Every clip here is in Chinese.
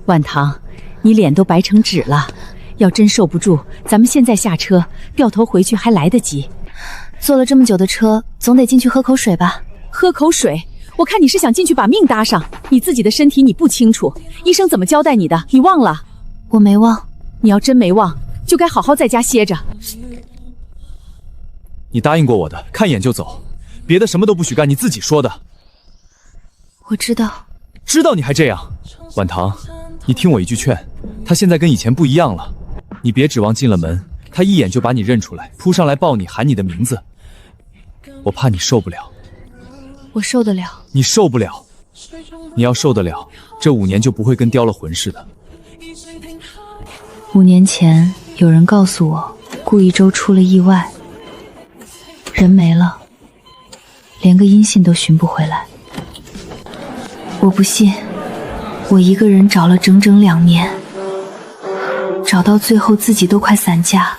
晚堂，你脸都白成纸了，要真受不住，咱们现在下车，掉头回去还来得及。坐了这么久的车，总得进去喝口水吧？喝口水？我看你是想进去把命搭上，你自己的身体你不清楚，医生怎么交代你的？你忘了？我没忘。你要真没忘，就该好好在家歇着。你答应过我的，看一眼就走，别的什么都不许干，你自己说的。我知道。知道你还这样？晚堂，你听我一句劝，他现在跟以前不一样了，你别指望进了门，他一眼就把你认出来，扑上来抱你，喊你的名字，我怕你受不了。我受得了。你受不了？你要受得了，这5年就不会跟叼了魂似的。5年前，有人告诉我，顾一舟出了意外，人没了，连个音信都寻不回来。我不信，我一个人找了整整2年，找到最后自己都快散架，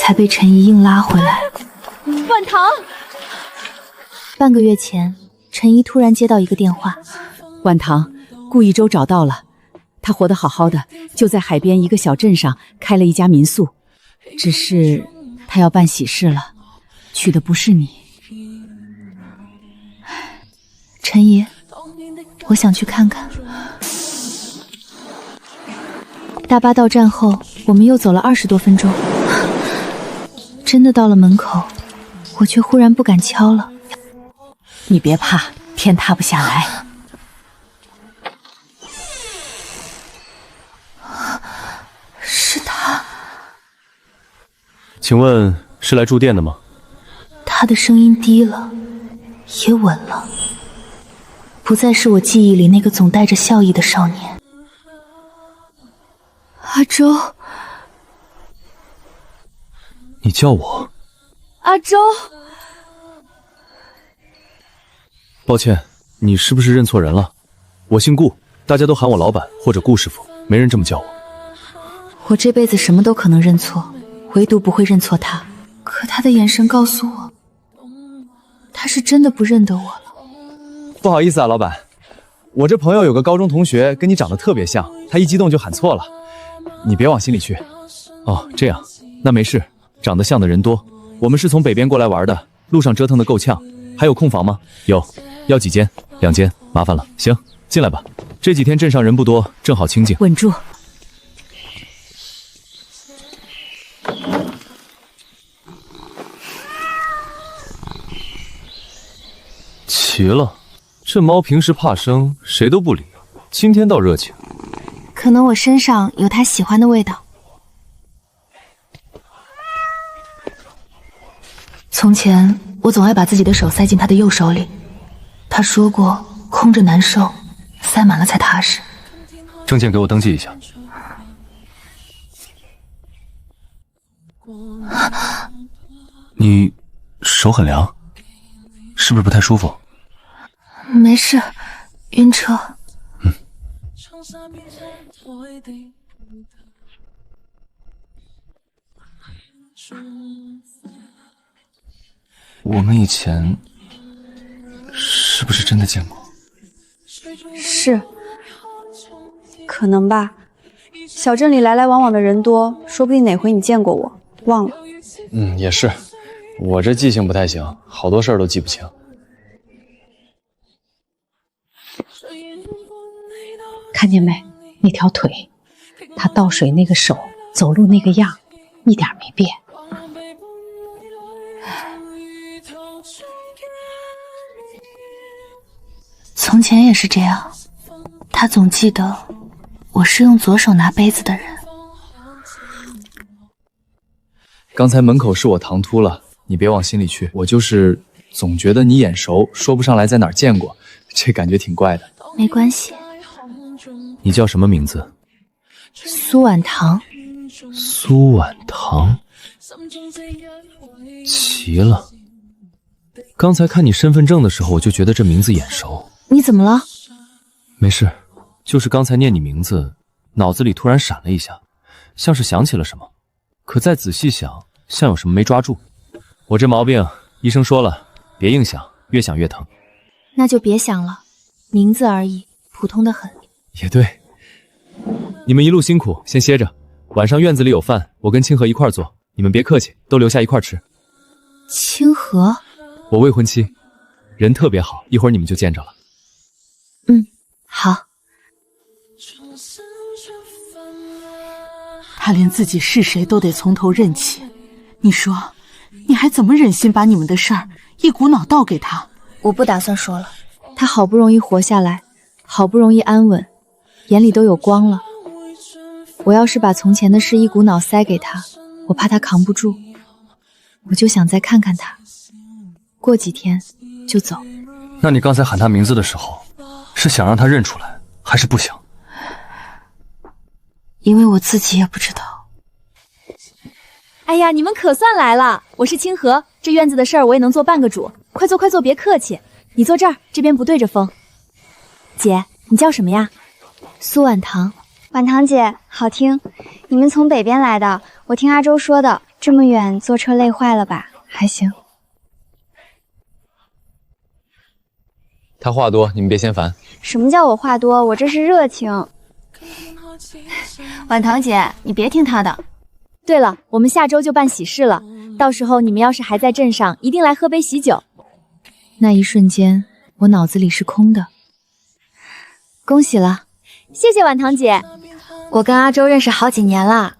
才被陈怡硬拉回来。晚堂，半个月前，陈怡突然接到一个电话，晚堂，顾一舟找到了。他活得好好的，就在海边一个小镇上开了一家民宿，只是他要办喜事了，去的不是你。陈怡，我想去看看。大巴到站后，我们又走了20多分钟，真的到了门口，我却忽然不敢敲了。你别怕，天塌不下来。是他。请问是来住店的吗？他的声音低了，也稳了，不再是我记忆里那个总带着笑意的少年。阿周，你叫我？阿周。抱歉，你是不是认错人了？我姓顾，大家都喊我老板或者顾师傅，没人这么叫我。我这辈子什么都可能认错，唯独不会认错他。可他的眼神告诉我，他是真的不认得我了。不好意思啊，老板，我这朋友有个高中同学跟你长得特别像，他一激动就喊错了，你别往心里去。哦，这样，那没事，长得像的人多。我们是从北边过来玩的，路上折腾的够呛。还有空房吗？有，要几间？2间，麻烦了。行，进来吧。这几天镇上人不多，正好清静。稳住。奇了，这猫平时怕生，谁都不理，今天倒热情。可能我身上有它喜欢的味道。从前我总爱把自己的手塞进他的右手里，他说过空着难受，塞满了才踏实。证件给我登记一下。你手很凉，是不是不太舒服？没事，晕车。我们以前是不是真的见过？是，可能吧。小镇里来来往往的人多，说不定哪回你见过我，忘了。也是，我这记性不太行，好多事儿都记不清。看见没？那条腿，他倒水那个手，走路那个样，一点没变。从前也是这样，他总记得我是用左手拿杯子的人。刚才门口是我唐突了，你别往心里去。我就是总觉得你眼熟，说不上来在哪儿见过，这感觉挺怪的。没关系。你叫什么名字？苏婉堂。苏婉堂。奇了，刚才看你身份证的时候，我就觉得这名字眼熟。你怎么了？没事，就是刚才念你名字，脑子里突然闪了一下，像是想起了什么，可再仔细想，像有什么没抓住。我这毛病，医生说了，别硬想，越想越疼。那就别想了，名字而已，普通的很。也对，你们一路辛苦，先歇着。晚上院子里有饭，我跟清河一块做，你们别客气，都留下一块吃。清河，我未婚妻，人特别好，一会儿你们就见着了。好。他连自己是谁都得从头认起，你说，你还怎么忍心把你们的事儿一股脑倒给他？我不打算说了。他好不容易活下来，好不容易安稳，眼里都有光了。我要是把从前的事一股脑塞给他，我怕他扛不住。我就想再看看他，过几天就走。那你刚才喊他名字的时候，是想让他认出来，还是不想？因为我自己也不知道。哎呀，你们可算来了！我是清河，这院子的事儿我也能做半个主。快坐快坐，别客气。你坐这儿，这边不对着风。姐，你叫什么呀？苏婉棠。婉棠姐，好听。你们从北边来的，我听阿周说的，这么远坐车累坏了吧？还行。他话多，你们别嫌烦。什么叫我话多？我这是热情。婉棠姐，你别听他的。对了，我们下周就办喜事了，到时候你们要是还在镇上，一定来喝杯喜酒。那一瞬间，我脑子里是空的。恭喜了，谢谢婉棠姐。我跟阿周认识好几年了，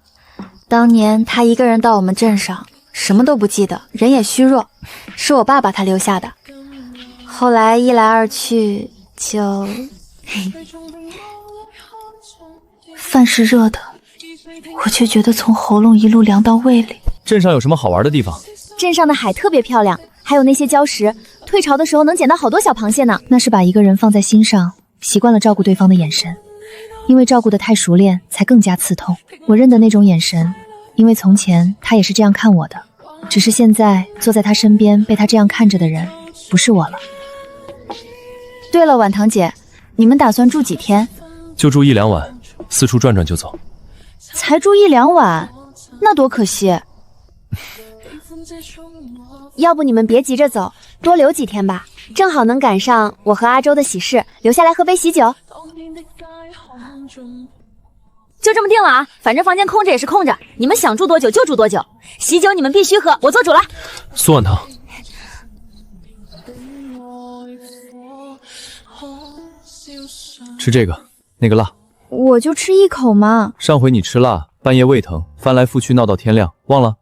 当年他一个人到我们镇上，什么都不记得，人也虚弱，是我爸把他留下的。后来一来二去就饭是热的，我却觉得从喉咙一路凉到胃里。镇上有什么好玩的地方？镇上的海特别漂亮，还有那些礁石，退潮的时候能捡到好多小螃蟹呢。那是把一个人放在心上，习惯了照顾对方的眼神，因为照顾得太熟练，才更加刺痛。我认得那种眼神，因为从前他也是这样看我的，只是现在坐在他身边被他这样看着的人不是我了。对了，婉棠姐，你们打算住几天？就住1-2晚，四处转转就走。才住1-2晚，那多可惜。要不你们别急着走，多留几天吧，正好能赶上我和阿周的喜事，留下来喝杯喜酒。就这么定了啊，反正房间空着也是空着，你们想住多久就住多久。喜酒你们必须喝，我做主了。苏婉棠，吃这个，那个辣。我就吃一口嘛。上回你吃辣，半夜胃疼，翻来覆去闹到天亮，忘了？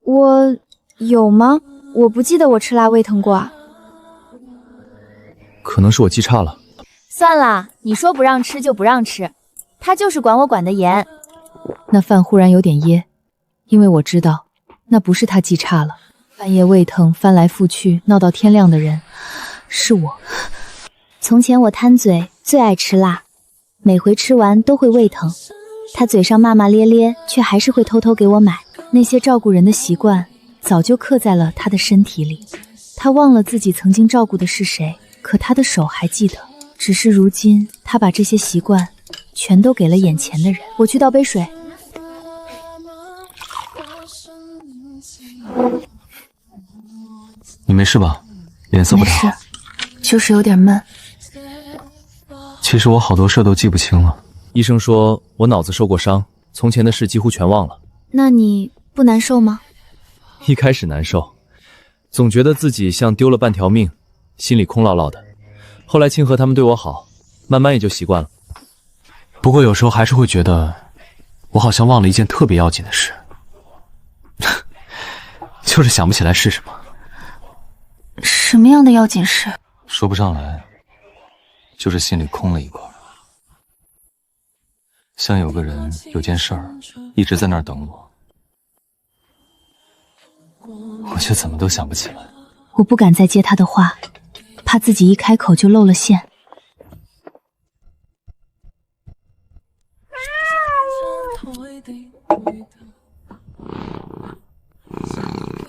我有吗？我不记得我吃辣胃疼过啊。可能是我记差了。算了，你说不让吃就不让吃，他就是管我管得严。那饭忽然有点噎，因为我知道那不是他记差了，半夜胃疼翻来覆去闹到天亮的人是我。从前我贪嘴，最爱吃辣，每回吃完都会胃疼，他嘴上骂骂咧咧，却还是会偷偷给我买。那些照顾人的习惯早就刻在了他的身体里，他忘了自己曾经照顾的是谁，可他的手还记得，只是如今他把这些习惯全都给了眼前的人。我去倒杯水。你没事吧？脸色不太好。没事，就是有点闷。其实我好多事都记不清了。医生说我脑子受过伤，从前的事几乎全忘了。那你不难受吗？一开始难受，总觉得自己像丢了半条命，心里空落落的。后来清河他们对我好，慢慢也就习惯了。不过有时候还是会觉得，我好像忘了一件特别要紧的事，就是想不起来是什么。什么样的要紧事？说不上来，就是心里空了一块，像有个人有件事儿一直在那儿等我却怎么都想不起来。我不敢再接他的话，怕自己一开口就露了馅。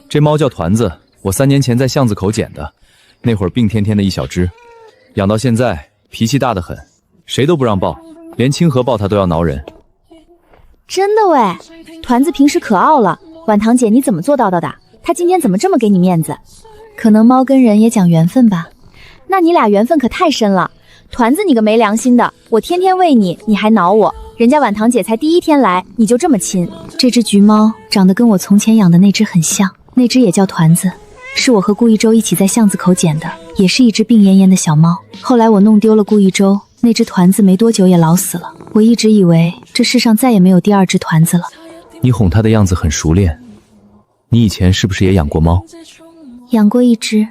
这猫叫团子，我3年前在巷子口捡的，那会儿病天天的一小只，养到现在脾气大得很，谁都不让抱，连清河抱它都要挠人。真的喂，团子平时可傲了，婉棠姐你怎么做到的？他今天怎么这么给你面子？可能猫跟人也讲缘分吧。那你俩缘分可太深了。团子你个没良心的，我天天喂你，你还挠我。人家婉堂姐才第1天来，你就这么亲。这只橘猫长得跟我从前养的那只很像，那只也叫团子，是我和顾一周一起在巷子口捡的，也是一只病恹恹的小猫。后来我弄丢了顾一周，那只团子没多久也老死了。我一直以为这世上再也没有第2只团子了。你哄它的样子很熟练，你以前是不是也养过猫？养过一只，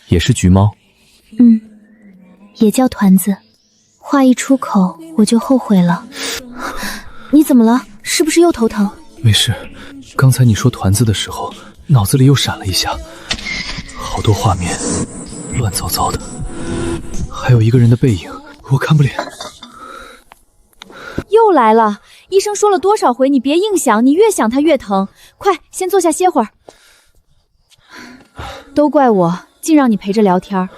也是橘猫？也叫团子。话一出口我就后悔了。你怎么了？是不是又头疼？没事，刚才你说团子的时候，脑子里又闪了一下，好多画面，乱糟糟的，还有一个人的背影，我看不脸。又来了，医生说了多少回，你别硬想，你越想它越疼。快，先坐下歇会儿。都怪我，净让你陪着聊天。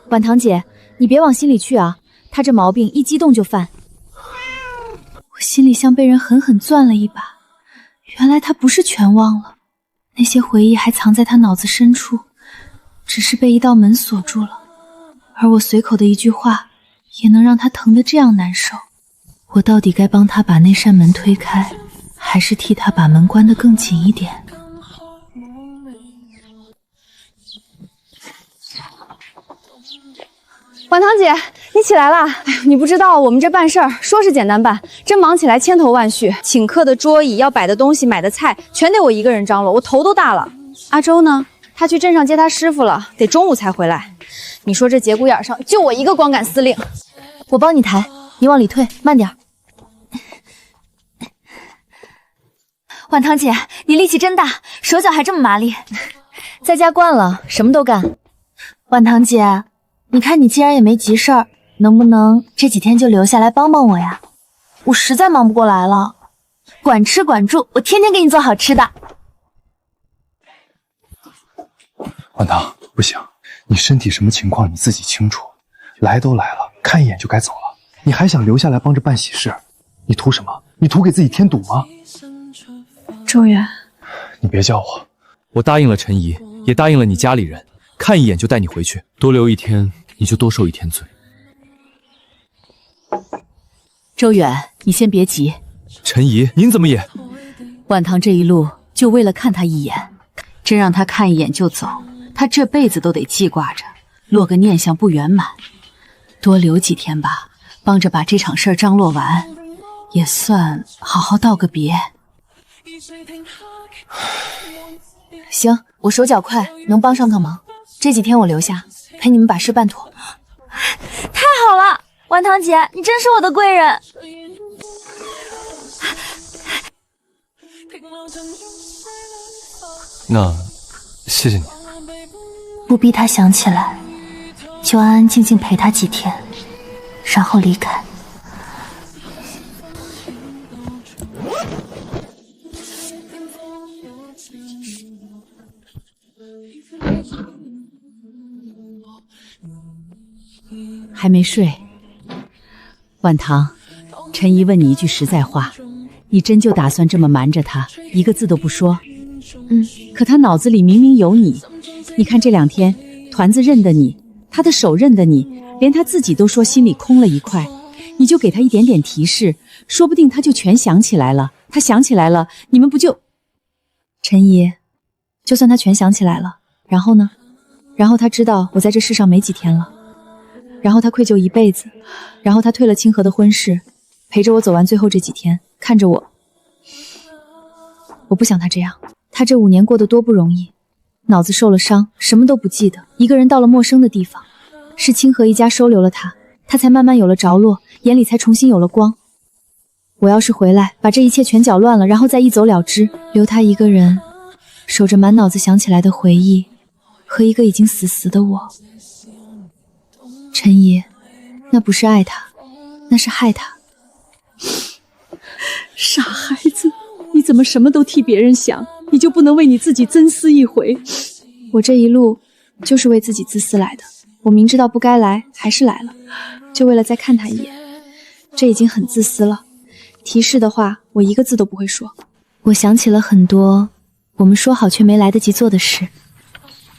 婉堂姐，你别往心里去啊，他这毛病一激动就犯。我心里像被人狠狠攥了一把，原来他不是全忘了，那些回忆还藏在他脑子深处，只是被一道门锁住了。而我随口的一句话，也能让他疼得这样难受。我到底该帮他把那扇门推开，还是替他把门关得更紧一点？婉堂姐，你起来啦！哎呦，你不知道我们这办事儿说是简单办，真忙起来千头万绪。请客的桌椅、要摆的东西、买的菜，全得我一个人张罗，我头都大了。阿周呢？他去镇上接他师傅了，得中午才回来。你说这节骨眼上，就我一个光杆司令。我帮你抬，你往里退，慢点。婉堂姐，你力气真大，手脚还这么麻利。在家惯了，什么都干。婉堂姐，你看你既然也没急事儿，能不能这几天就留下来帮帮我呀？我实在忙不过来了。管吃管住，我天天给你做好吃的。婉堂，不行，你身体什么情况你自己清楚。来都来了，看一眼就该走了，你还想留下来帮着办喜事？你图什么？你图给自己添堵吗？周远，你别叫我。我答应了陈姨，也答应了你家里人，看一眼就带你回去，多留1天你就多受1天罪。周远，你先别急。陈姨，您怎么也……婉堂这一路就为了看他一眼，真让他看一眼就走，他这辈子都得记挂着，落个念想不圆满。多留几天吧，帮着把这场事儿张罗完，也算好好道个别。行，我手脚快，能帮上个忙。这几天我留下，陪你们把事办妥。太好了，婉堂姐，你真是我的贵人。那谢谢你。不逼他想起来，就安安静静陪他几天，然后离开。还没睡。婉堂，陈姨问你一句实在话，你真就打算这么瞒着他，一个字都不说？可他脑子里明明有你。你看这2天，团子认得你，他的手认得你，连他自己都说心里空了一块。你就给他一点点提示，说不定他就全想起来了。他想起来了，你们不就……陈姨，就算他全想起来了，然后呢？然后他知道我在这世上没几天了，然后他愧疚一辈子，然后他退了清河的婚事，陪着我走完最后这几天，看着我。我不想他这样，他这5年过得多不容易，脑子受了伤，什么都不记得，一个人到了陌生的地方，是清河一家收留了他，他才慢慢有了着落，眼里才重新有了光。我要是回来把这一切全搅乱了，然后再一走了之，留他一个人守着满脑子想起来的回忆和一个已经死的我。陈姨，那不是爱他，那是害他。傻孩子，你怎么什么都替别人想？你就不能为你自己增思一回？我这一路就是为自己自私来的，我明知道不该来，还是来了，就为了再看他一眼。这已经很自私了，提示的话我一个字都不会说。我想起了很多我们说好却没来得及做的事。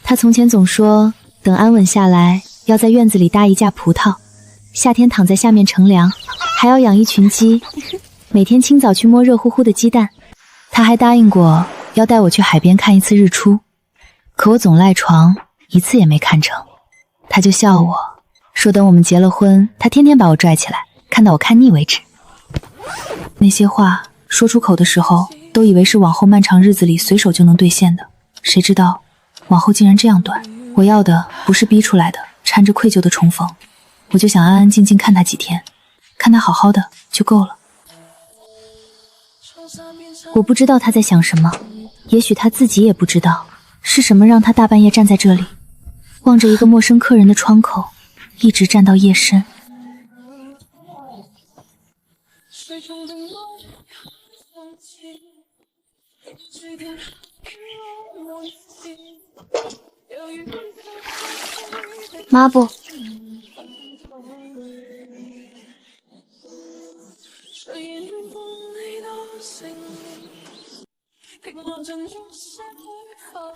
他从前总说，等安稳下来，要在院子里搭一架葡萄，夏天躺在下面乘凉，还要养一群鸡，每天清早去摸热乎乎的鸡蛋。他还答应过要带我去海边看一次日出，可我总赖床，一次也没看成。他就笑我，说等我们结了婚，他天天把我拽起来，看到我看腻为止。那些话说出口的时候，都以为是往后漫长日子里随手就能兑现的，谁知道往后竟然这样短。我要的不是逼出来的掺着愧疚的重逢，我就想安安静静看他几天，看他好好的就够了。我不知道他在想什么，也许他自己也不知道是什么让他大半夜站在这里，望着一个陌生客人的窗口，一直站到夜深。抹布。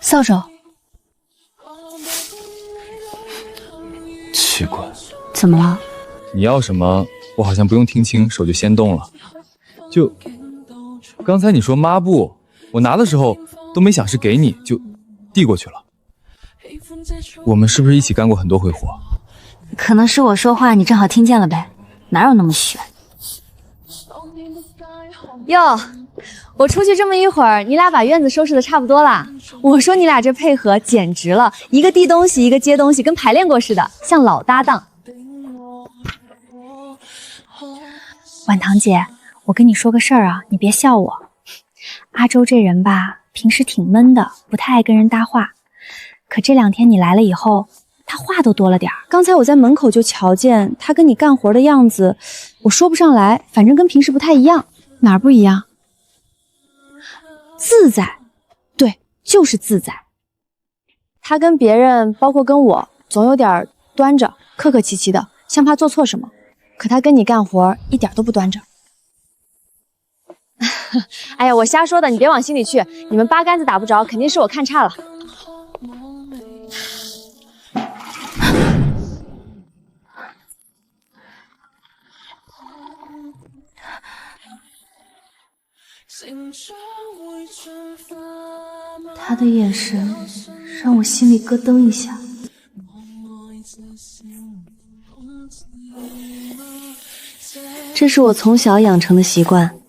扫帚。奇怪，怎么了？你要什么，我好像不用听清，手就先动了。就刚才你说抹布，我拿的时候都没想是给你，就递过去了。我们是不是一起干过很多回活？可能是我说话你正好听见了呗，哪有那么悬？哟，我出去这么一会儿，你俩把院子收拾的差不多啦。我说你俩这配合简直了，一个递东西，一个接东西，跟排练过似的，像老搭档。婉堂姐，我跟你说个事儿啊，你别笑我。阿周这人吧，平时挺闷的，不太爱跟人搭话。可这2天你来了以后，他话都多了点儿。刚才我在门口就瞧见他跟你干活的样子，我说不上来，反正跟平时不太一样。哪儿不一样？自在，对，就是自在。他跟别人，包括跟我，总有点端着，客客气气的，像怕做错什么。可他跟你干活一点都不端着。哎呀，我瞎说的，你别往心里去。你们八竿子打不着，肯定是我看差了。他的眼神让我心里咯噔一下。这是我从小养成的习惯，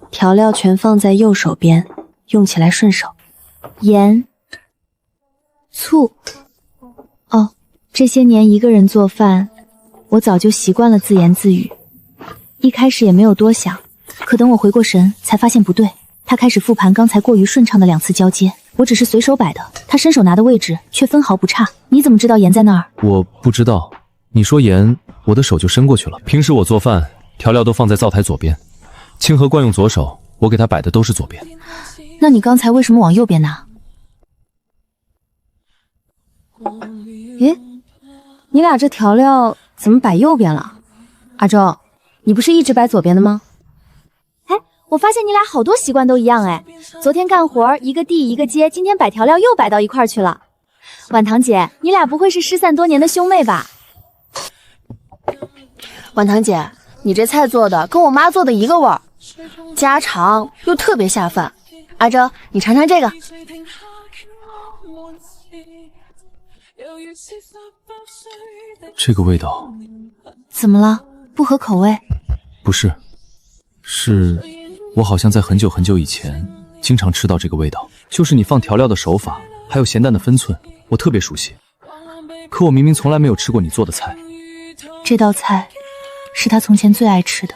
调料全放在右手边，用起来顺手。盐、醋。哦，这些年一个人做饭，我早就习惯了自言自语，一开始也没有多想，可等我回过神，才发现不对。他开始复盘刚才过于顺畅的2次交接，我只是随手摆的，他伸手拿的位置却分毫不差。你怎么知道盐在那儿？我不知道，你说盐，我的手就伸过去了。平时我做饭，调料都放在灶台左边，清河惯用左手，我给他摆的都是左边。那你刚才为什么往右边拿？咦，你俩这调料怎么摆右边了？阿周，你不是一直摆左边的吗？我发现你俩好多习惯都一样哎，昨天干活一个递一个接，今天摆调料又摆到一块儿去了。婉堂姐，你俩不会是失散多年的兄妹吧？婉堂姐，你这菜做的跟我妈做的一个味儿，家常又特别下饭。阿周，你尝尝这个。这个味道怎么了？不合口味？不是，是我好像在很久很久以前经常吃到这个味道，就是你放调料的手法，还有咸淡的分寸，我特别熟悉。可我明明从来没有吃过你做的菜。这道菜是他从前最爱吃的，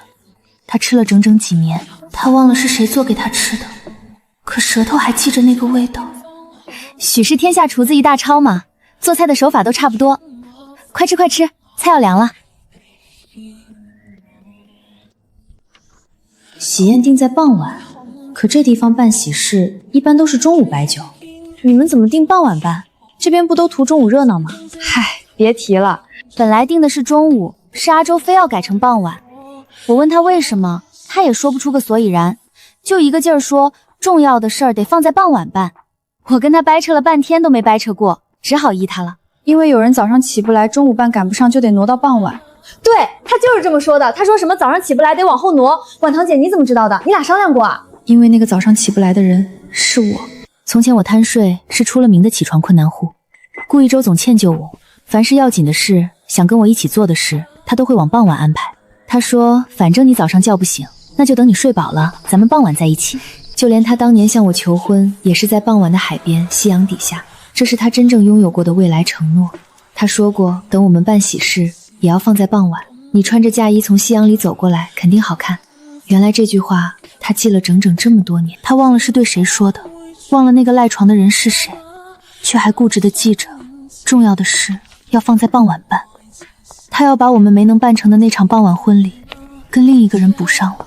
他吃了整整几年，他忘了是谁做给他吃的，可舌头还记着那个味道。许是天下厨子一大抄嘛，做菜的手法都差不多。快吃快吃，菜要凉了。喜宴定在傍晚，可这地方办喜事一般都是中午摆酒，你们怎么定傍晚办？这边不都图中午热闹吗？嗨，别提了，本来定的是中午，是阿周非要改成傍晚。我问他为什么，他也说不出个所以然，就一个劲儿说重要的事儿得放在傍晚办。我跟他掰扯了半天都没掰扯过，只好依他了。因为有人早上起不来，中午办赶不上，就得挪到傍晚。对，他就是这么说的。他说什么早上起不来得往后挪。婉堂姐，你怎么知道的？你俩商量过啊？因为那个早上起不来的人是我。从前我贪睡，是出了名的起床困难户。顾一周总歉就我，凡是要紧的事，想跟我一起做的事，他都会往傍晚安排。他说，反正你早上叫不醒，那就等你睡饱了，咱们傍晚在一起。就连他当年向我求婚，也是在傍晚的海边，夕阳底下。这是他真正拥有过的未来承诺。他说过，等我们办喜事，也要放在傍晚。你穿着嫁衣从夕阳里走过来，肯定好看。原来这句话他记了整整这么多年，他忘了是对谁说的，忘了那个赖床的人是谁，却还固执地记着，重要的事要放在傍晚办。他要把我们没能办成的那场傍晚婚礼，跟另一个人补上了。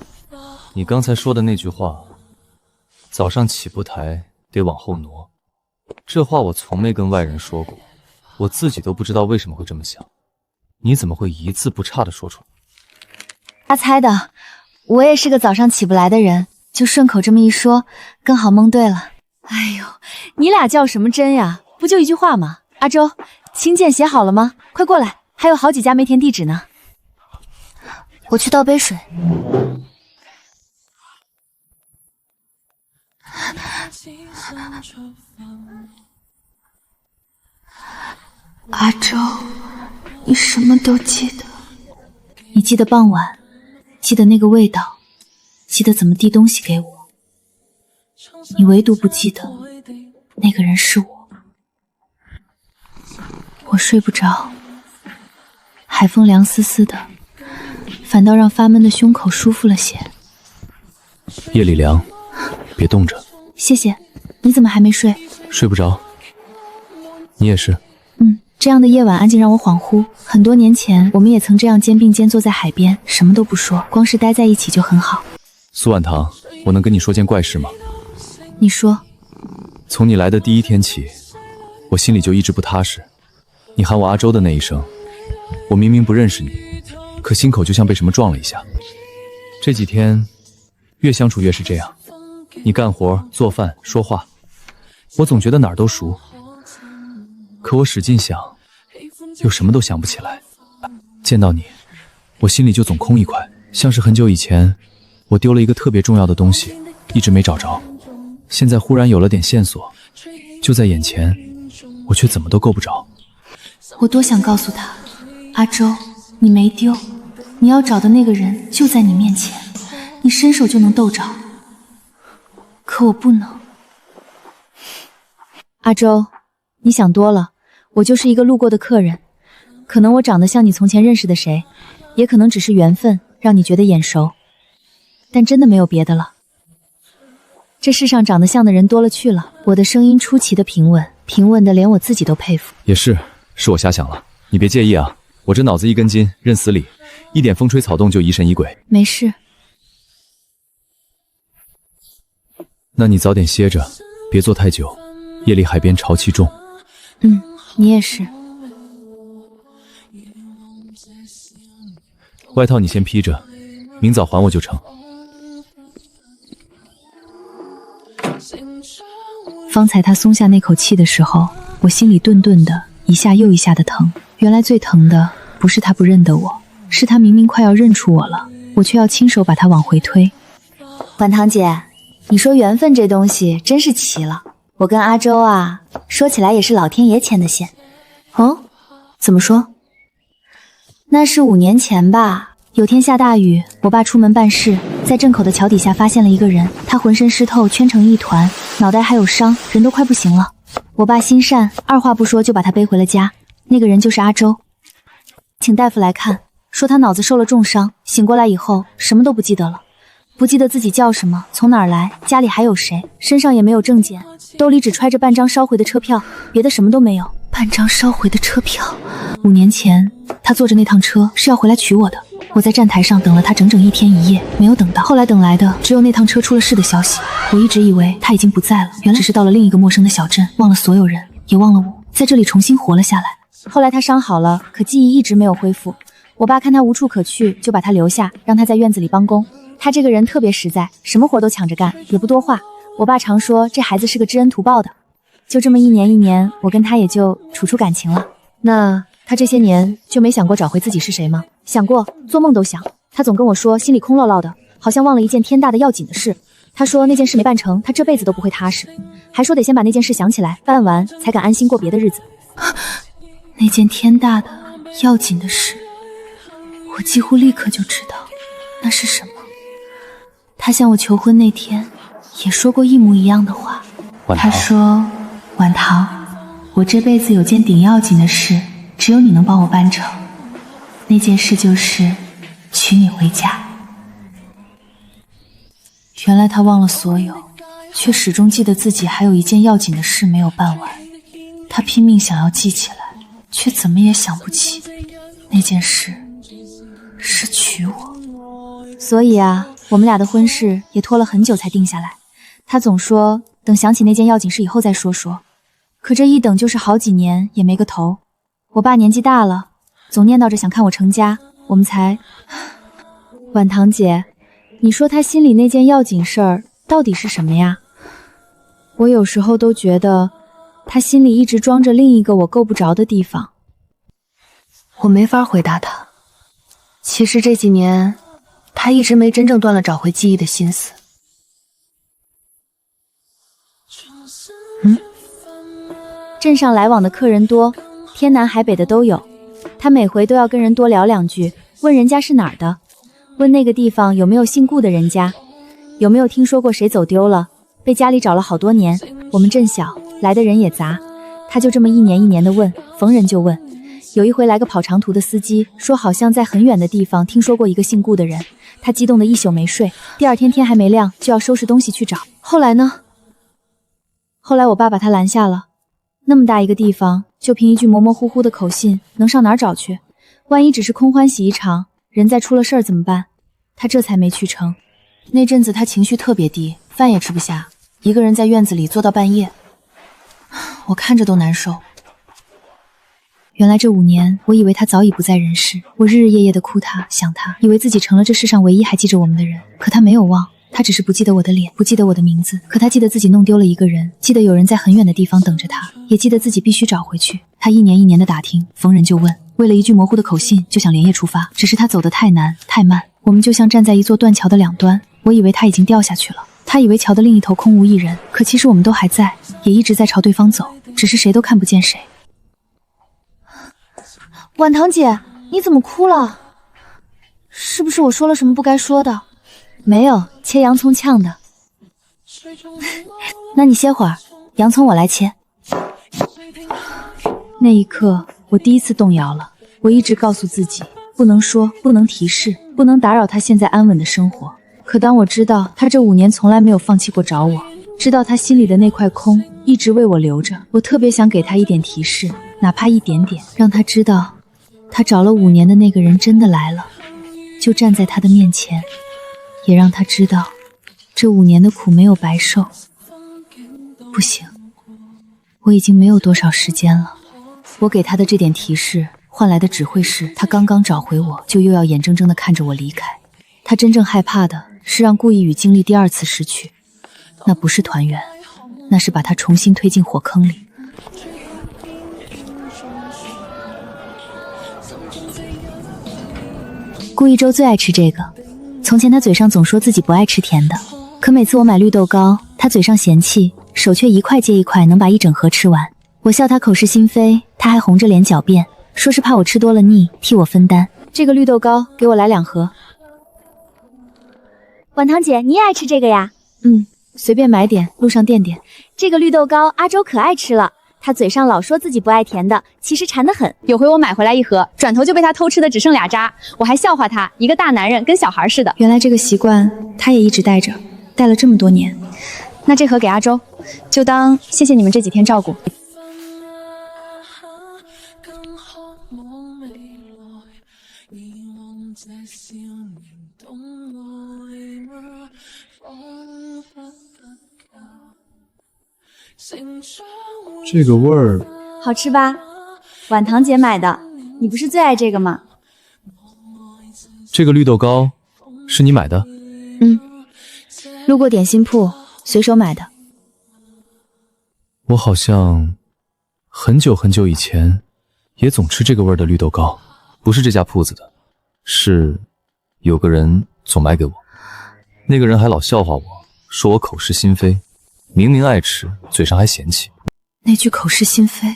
你刚才说的那句话，早上起不抬得往后挪，这话我从没跟外人说过，我自己都不知道为什么会这么想，你怎么会一字不差地说出来？他猜的，我也是个早上起不来的人，就顺口这么一说，刚好蒙对了。哎呦，你俩较什么真呀？不就一句话吗？阿周，请柬写好了吗？快过来，还有好几家没填地址呢。我去倒杯水。阿周，你什么都记得。你记得傍晚，记得那个味道，记得怎么递东西给我。你唯独不记得那个人是我。我睡不着，海风凉丝丝的，反倒让发闷的胸口舒服了些。夜里凉，别冻着。谢谢。你怎么还没睡？睡不着。你也是。这样的夜晚安静让我恍惚。很多年前，我们也曾这样肩并肩坐在海边，什么都不说，光是待在一起就很好。苏婉堂，我能跟你说件怪事吗？你说。从你来的第一天起，我心里就一直不踏实。你喊我阿周的那一声，我明明不认识你，可心口就像被什么撞了一下。这几天越相处越是这样，你干活、做饭、说话，我总觉得哪儿都熟，可我使劲想，又什么都想不起来。见到你，我心里就总空一块，像是很久以前我丢了一个特别重要的东西，一直没找着，现在忽然有了点线索，就在眼前，我却怎么都够不着。我多想告诉他，阿周，你没丢，你要找的那个人就在你面前，你伸手就能逗着，可我不能。阿周，你想多了，我就是一个路过的客人，可能我长得像你从前认识的谁，也可能只是缘分让你觉得眼熟，但真的没有别的了。这世上长得像的人多了去了。我的声音出奇的平稳，平稳的连我自己都佩服。也是我瞎想了，你别介意啊，我这脑子一根筋，认死理，一点风吹草动就疑神疑鬼。没事。那你早点歇着，别坐太久，夜里海边潮气重。你也是。外套你先披着，明早还我就成。方才他松下那口气的时候，我心里顿顿的一下又一下的疼。原来最疼的不是他不认得我，是他明明快要认出我了，我却要亲手把他往回推。婉堂姐，你说缘分这东西真是奇了。我跟阿周啊，说起来也是老天爷牵的线。哦，怎么说？那是5年前吧。有天下大雨，我爸出门办事，在镇口的桥底下发现了一个人，他浑身湿透，圈成一团，脑袋还有伤，人都快不行了。我爸心善，二话不说就把他背回了家。那个人就是阿周，请大夫来看，说他脑子受了重伤，醒过来以后什么都不记得了，不记得自己叫什么，从哪儿来，家里还有谁，身上也没有证件，兜里只揣着半张烧回的车票，别的什么都没有。半张烧回的车票。5年前他坐着那趟车是要回来娶我的，我在站台上等了他整整1天1夜，没有等到，后来等来的只有那趟车出了事的消息。我一直以为他已经不在了，原来只是到了另一个陌生的小镇，忘了所有人，也忘了我，在这里重新活了下来。后来他伤好了，可记忆一直没有恢复。我爸看他无处可去，就把他留下，让他在院子里帮工。他这个人特别实在，什么活都抢着干，也不多话。我爸常说这孩子是个知恩图报的。就这么一年，我跟他也就处出感情了。那他这些年就没想过找回自己是谁吗？想过，做梦都想。他总跟我说心里空落落的，好像忘了一件天大的要紧的事。他说那件事没办成，他这辈子都不会踏实，还说得先把那件事想起来，办完才敢安心过别的日子。那件天大的要紧的事，我几乎立刻就知道那是什么。他向我求婚那天也说过一模一样的话。他说，婉棠，我这辈子有件顶要紧的事，只有你能帮我办成。那件事就是娶你回家。原来他忘了所有，却始终记得自己还有一件要紧的事没有办完。他拼命想要记起来，却怎么也想不起那件事是娶我。所以啊，我们俩的婚事也拖了很久才定下来。他总说等想起那件要紧事以后再说说，可这一等就是好几年也没个头。我爸年纪大了，总念叨着想看我成家，我们才……婉棠姐，你说他心里那件要紧事儿到底是什么呀？我有时候都觉得他心里一直装着另一个我够不着的地方。我没法回答他。其实这几年，他一直没真正断了找回记忆的心思。镇上来往的客人多，天南海北的都有。他每回都要跟人多聊两句，问人家是哪儿的，问那个地方有没有姓顾的人家，有没有听说过谁走丢了，被家里找了好多年。我们镇小，来的人也杂，他就这么一年一年的问，逢人就问。有一回来个跑长途的司机，说好像在很远的地方听说过一个姓顾的人，他激动的一宿没睡，第二天天还没亮就要收拾东西去找。后来呢？后来我爸把他拦下了。那么大一个地方，就凭一句模模糊糊的口信，能上哪儿找去？万一只是空欢喜一场，人再出了事儿怎么办？他这才没去成。那阵子他情绪特别低，饭也吃不下，一个人在院子里坐到半夜，我看着都难受。原来这5年，我以为他早已不在人世，我日日夜夜的哭他，想他，以为自己成了这世上唯一还记着我们的人。可他没有忘，他只是不记得我的脸，不记得我的名字，可他记得自己弄丢了一个人，记得有人在很远的地方等着他，也记得自己必须找回去。他一年一年的打听，逢人就问，为了一句模糊的口信，就想连夜出发。只是他走得太难太慢，我们就像站在一座断桥的两端，我以为他已经掉下去了，他以为桥的另一头空无一人，可其实我们都还在，也一直在朝对方走，只是谁都看不见谁。婉棠姐，你怎么哭了？是不是我说了什么不该说的？没有，切洋葱呛的。那你歇会儿，洋葱我来切。那一刻，我第一次动摇了。我一直告诉自己，不能说，不能提示，不能打扰他现在安稳的生活。可当我知道他这5年从来没有放弃过找我，知道他心里的那块空一直为我留着，我特别想给他一点提示，哪怕一点点，让他知道他找了5年的那个人真的来了，就站在他的面前，也让他知道这5年的苦没有白受。不行，我已经没有多少时间了。我给他的这点提示换来的只会是他刚刚找回我，就又要眼睁睁地看着我离开。他真正害怕的是让顾逸宇经历第2次失去，那不是团圆，那是把他重新推进火坑里。顾一周最爱吃这个，从前他嘴上总说自己不爱吃甜的，可每次我买绿豆糕，他嘴上嫌弃，手却一块接一块能把一整盒吃完。我笑他口是心非，他还红着脸狡辩，说是怕我吃多了腻，替我分担。这个绿豆糕给我来2盒。婉棠姐，你也爱吃这个呀？随便买点，路上垫垫。这个绿豆糕阿周可爱吃了，他嘴上老说自己不爱甜的，其实馋得很。有回我买回来1盒，转头就被他偷吃的只剩2渣，我还笑话他一个大男人跟小孩似的。原来这个习惯他也一直带着，带了这么多年。那这盒给阿周，就当谢谢你们这几天照顾。这个味儿好吃吧？婉棠姐买的，你不是最爱这个吗？这个绿豆糕是你买的？路过点心铺，随手买的。我好像很久很久以前也总吃这个味儿的绿豆糕，不是这家铺子的，是有个人总买给我，那个人还老笑话我，说我口是心非，明明爱吃，嘴上还嫌弃。那句口是心非，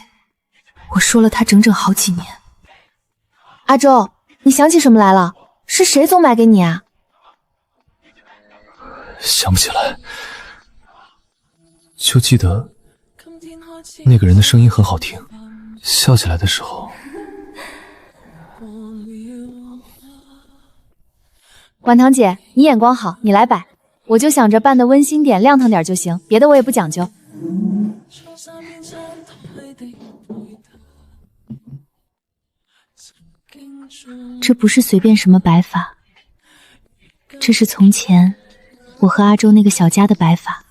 我说了他整整好几年。阿周，你想起什么来了？是谁总买给你啊？想不起来，就记得那个人的声音很好听，笑起来的时候。婉堂姐，你眼光好，你来摆，我就想着办的温馨点、亮堂点就行，别的我也不讲究。这不是随便什么摆法，这是从前我和阿周那个小家的摆法。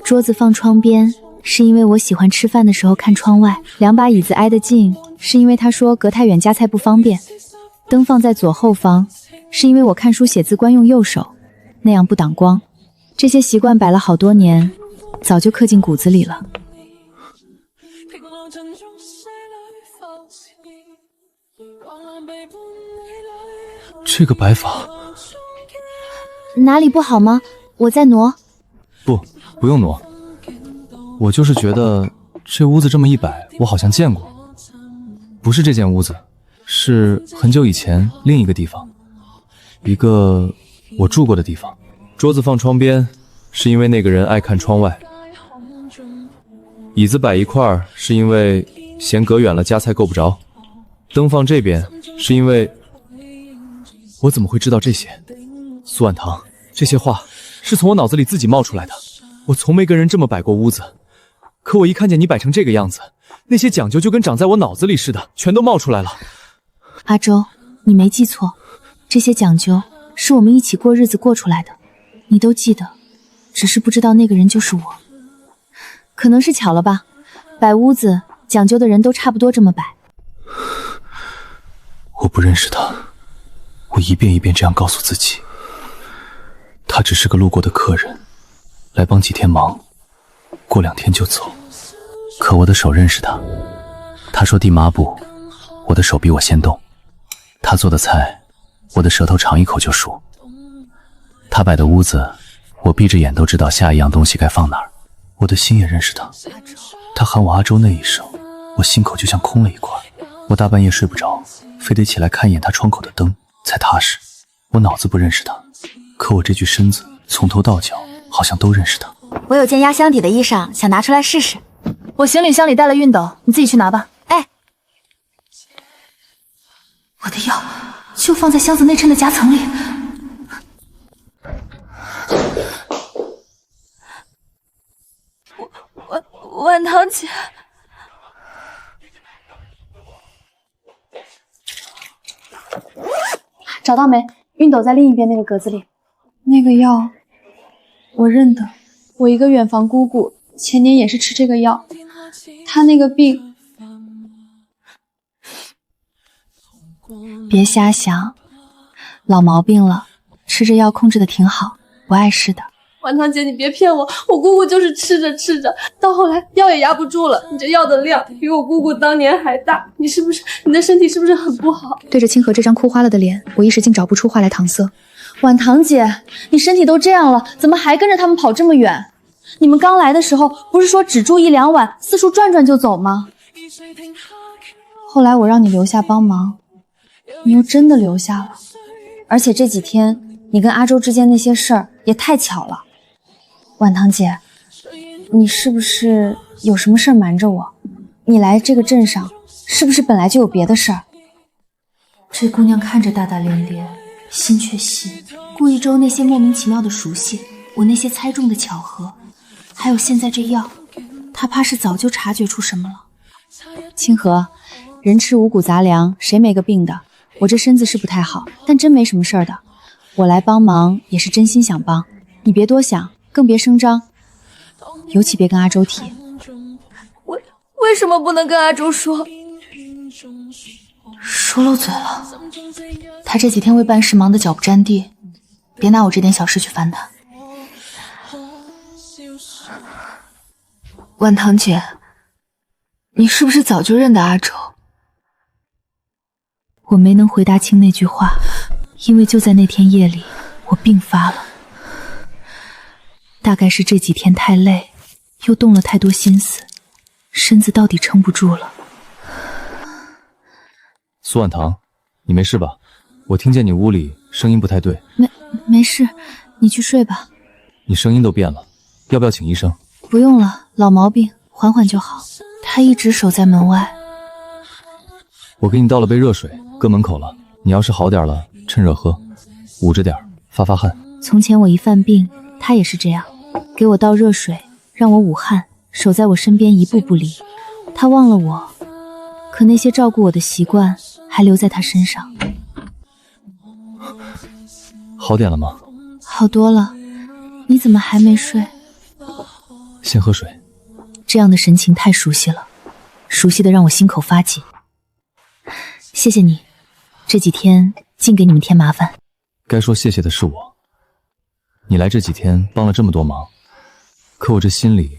桌子放窗边，是因为我喜欢吃饭的时候看窗外；两把椅子挨得近，是因为他说隔太远夹菜不方便；灯放在左后方，是因为我看书写字惯用右手，那样不挡光。这些习惯摆了好多年，早就刻进骨子里了。这个摆法哪里不好吗？我在挪。不用挪，我就是觉得这屋子这么一摆，我好像见过。不是这间屋子，是很久以前另一个地方，一个我住过的地方。桌子放窗边，是因为那个人爱看窗外；椅子摆一块是因为嫌隔远了夹菜够不着；灯放这边，是因为……我怎么会知道这些？苏婉堂，这些话是从我脑子里自己冒出来的。我从没跟人这么摆过屋子，可我一看见你摆成这个样子，那些讲究就跟长在我脑子里似的，全都冒出来了。阿周，你没记错，这些讲究是我们一起过日子过出来的，你都记得，只是不知道那个人就是我。可能是巧了吧，摆屋子讲究的人都差不多这么摆。我不认识他，我一遍一遍这样告诉自己，他只是个路过的客人，来帮几天忙，过2天就走。可我的手认识他，他说递抹布，我的手比我先动；他做的菜，我的舌头尝一口就熟；他摆的屋子，我闭着眼都知道下一样东西该放哪儿。我的心也认识他，他喊我阿周那一声，我心口就像空了一块。我大半夜睡不着，非得起来看一眼他窗口的灯才踏实。我脑子不认识他，可我这具身子从头到脚好像都认识他。我有件压箱底的衣裳，想拿出来试试。我行李箱里带了熨斗，你自己去拿吧。哎，我的药就放在箱子内衬的夹层里。婉堂姐，找到没？熨斗在另一边那个格子里。那个药我认得，我一个远房姑姑前年也是吃这个药，她那个病……别瞎想，老毛病了，吃着药控制的挺好，不碍事的。婉堂姐，你别骗我，我姑姑就是吃着吃着，到后来药也压不住了。你这药的量比我姑姑当年还大，你的身体是不是很不好？对着清河这张哭花了的脸，我一时竟找不出话来搪塞。婉堂姐，你身体都这样了，怎么还跟着他们跑这么远？你们刚来的时候不是说只住1、2晚，四处转转就走吗？后来我让你留下帮忙，你又真的留下了。而且这几天你跟阿周之间那些事儿也太巧了。婉堂姐，你是不是有什么事儿瞒着我？你来这个镇上是不是本来就有别的事儿？这姑娘看着大大咧咧，心却细。顾一周那些莫名其妙的熟悉，我那些猜中的巧合，还有现在这药，她怕是早就察觉出什么了。清河，人吃五谷杂粮，谁没个病的？我这身子是不太好，但真没什么事儿的。我来帮忙也是真心想帮，你别多想，更别声张，尤其别跟阿周提。为什么不能跟阿周说？说漏嘴了，他这几天为办事忙得脚不沾地，别拿我这点小事去烦他。婉堂姐，你是不是早就认得阿周？我没能回答清那句话，因为就在那天夜里，我病发了。大概是这几天太累，又动了太多心思，身子到底撑不住了。苏婉堂，你没事吧？我听见你屋里声音不太对。没事，你去睡吧。你声音都变了，要不要请医生？不用了，老毛病，缓缓就好。他一直守在门外。我给你倒了杯热水，搁门口了。你要是好点了，趁热喝，捂着点，发发汗。从前我一犯病，他也是这样，给我倒热水，让我捂汗，守在我身边一步不离。他忘了我，可那些照顾我的习惯还留在他身上。好点了吗？好多了。你怎么还没睡？先喝水。这样的神情太熟悉了，熟悉的让我心口发紧。谢谢你，这几天净给你们添麻烦。该说谢谢的是我。你来这几天帮了这么多忙，可我这心里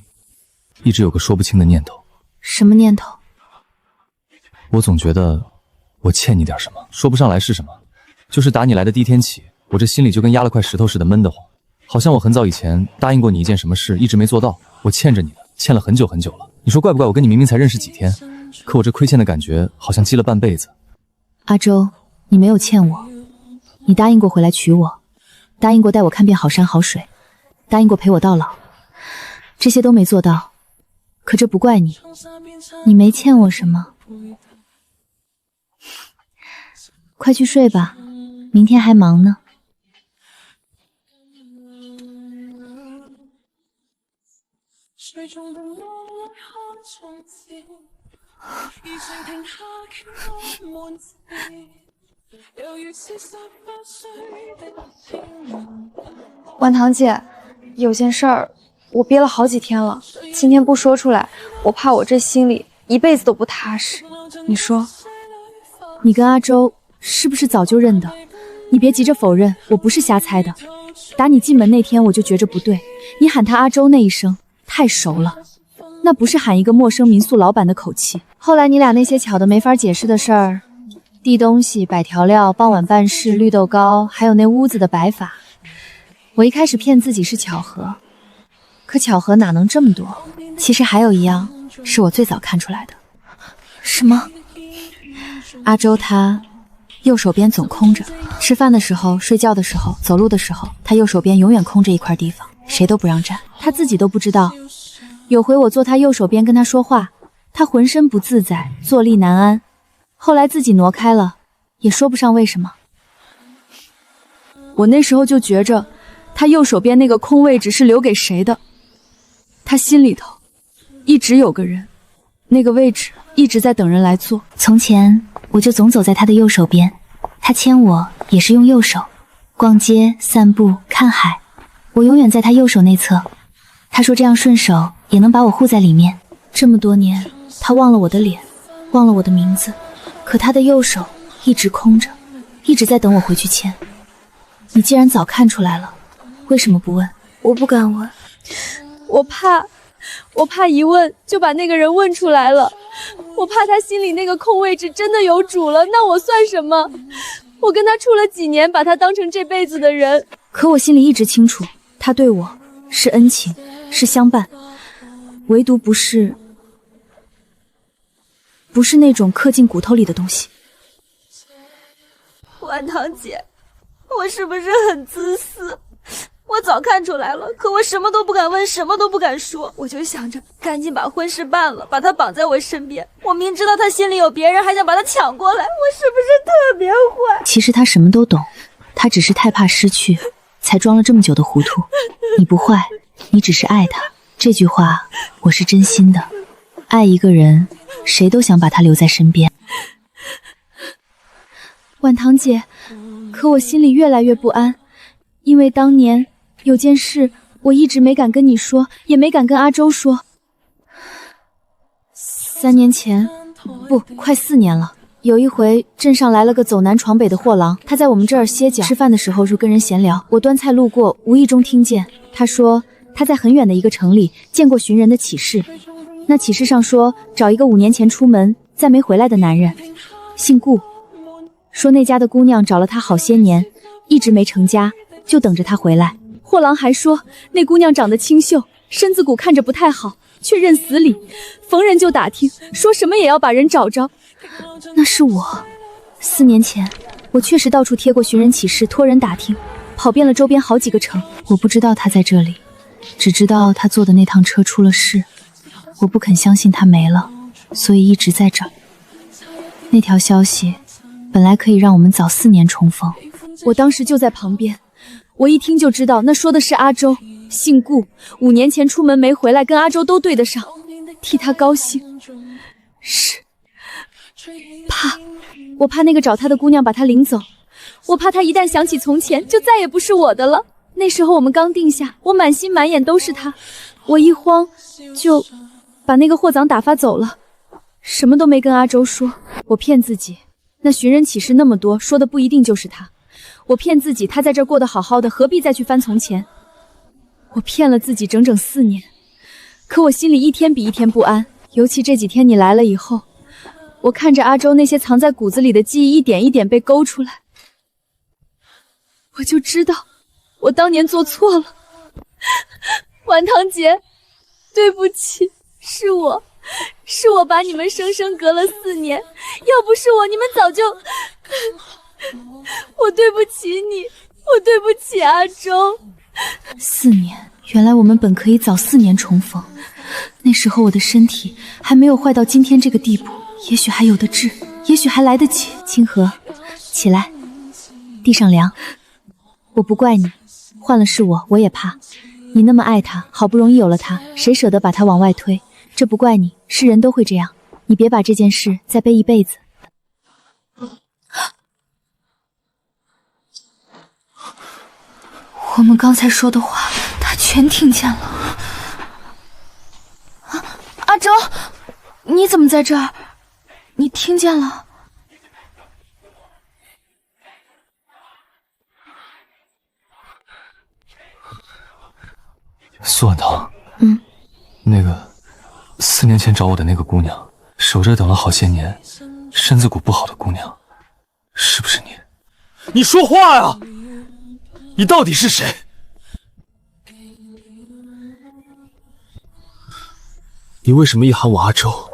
一直有个说不清的念头。什么念头？我总觉得我欠你点什么，说不上来是什么。就是打你来的第一天起，我这心里就跟压了块石头似的闷得慌，好像我很早以前答应过你一件什么事，一直没做到，我欠着你的，欠了很久很久了。你说怪不怪？我跟你明明才认识几天，可我这亏欠的感觉好像积了半辈子。阿周，你没有欠我，你答应过回来娶我，答应过带我看遍好山好水，答应过陪我到老，这些都没做到，可这不怪你，你没欠我什么。快去睡吧，明天还忙呢。婉堂姐，有件事儿我憋了好几天了，今天不说出来，我怕我这心里一辈子都不踏实。你说，你跟阿周是不是早就认得？你别急着否认，我不是瞎猜的。打你进门那天我就觉着不对，你喊他阿周那一声太熟了，那不是喊一个陌生民宿老板的口气。后来你俩那些巧的没法解释的事儿，递东西、摆调料、傍晚办事、绿豆糕，还有那屋子的摆法，我一开始骗自己是巧合，可巧合哪能这么多？其实还有一样是我最早看出来的。什么？阿周他右手边总空着，吃饭的时候、睡觉的时候、走路的时候，他右手边永远空着一块地方，谁都不让占，他自己都不知道。有回我坐他右手边跟他说话，他浑身不自在，坐立难安，后来自己挪开了，也说不上为什么。我那时候就觉着他右手边那个空位置是留给谁的，他心里头一直有个人，那个位置一直在等人来坐。从前我就总走在他的右手边，他牵我也是用右手，逛街、散步、看海，我永远在他右手那侧。他说这样顺手也能把我护在里面。这么多年，他忘了我的脸，忘了我的名字，可他的右手一直空着，一直在等我回去牵。你既然早看出来了，为什么不问？我不敢问，我怕一问就把那个人问出来了，我怕他心里那个空位置真的有主了，那我算什么？我跟他处了几年，把他当成这辈子的人。可我心里一直清楚，他对我是恩情，是相伴，唯独不是那种刻进骨头里的东西。婉堂姐，我是不是很自私？我早看出来了，可我什么都不敢问，什么都不敢说，我就想着赶紧把婚事办了，把他绑在我身边。我明知道他心里有别人，还想把他抢过来，我是不是特别坏？其实他什么都懂，他只是太怕失去，才装了这么久的糊涂。你不坏，你只是爱他。这句话我是真心的，爱一个人，谁都想把他留在身边。婉堂姐，可我心里越来越不安，因为当年有件事我一直没敢跟你说，也没敢跟阿周说。3年前，不，快4年了。有一回，镇上来了个走南闯北的货郎，他在我们这儿歇脚，吃饭的时候就跟人闲聊。我端菜路过，无意中听见他说他在很远的一个城里见过寻人的启事，那启事上说找一个5年前出门再没回来的男人，姓顾，说那家的姑娘找了他好些年，一直没成家，就等着他回来。货郎还说那姑娘长得清秀，身子骨看着不太好，却认死理，逢人就打听，说什么也要把人找着。那是我。4年前，我确实到处贴过寻人启事，托人打听，跑遍了周边好几个城。我不知道他在这里，只知道他坐的那趟车出了事。我不肯相信他没了，所以一直在找。那条消息本来可以让我们早4年重逢，我当时就在旁边，我一听就知道那说的是阿周，姓顾，5年前出门没回来，跟阿周都对得上，替他高兴。是怕，我怕那个找他的姑娘把他领走，我怕他一旦想起从前，就再也不是我的了。那时候我们刚定下，我满心满眼都是他，我一慌就把那个货长打发走了，什么都没跟阿周说。我骗自己，那寻人启事那么多，说的不一定就是他。我骗自己，他在这儿过得好好的，何必再去翻从前？我骗了自己整整4年，可我心里一天比一天不安。尤其这几天你来了以后，我看着阿周那些藏在骨子里的记忆一点一点被勾出来，我就知道我当年做错了。婉堂姐，对不起，是我把你们生生隔了4年，要不是我，你们早就……我对不起你，我对不起阿周。4年，原来我们本可以早4年重逢。那时候我的身体还没有坏到今天这个地步，也许还有得治，也许还来得及。清河，起来，地上凉。我不怪你，换了是我也怕。你那么爱他，好不容易有了他，谁舍得把他往外推？这不怪你，是人都会这样。你别把这件事再背一辈子。我们刚才说的话，他全听见了。阿周，你怎么在这儿？你听见了？苏婉堂，那个4年前找我的那个姑娘，守着等了好些年，身子骨不好的姑娘，是不是你？你说话呀！你到底是谁？你为什么一喊我阿周，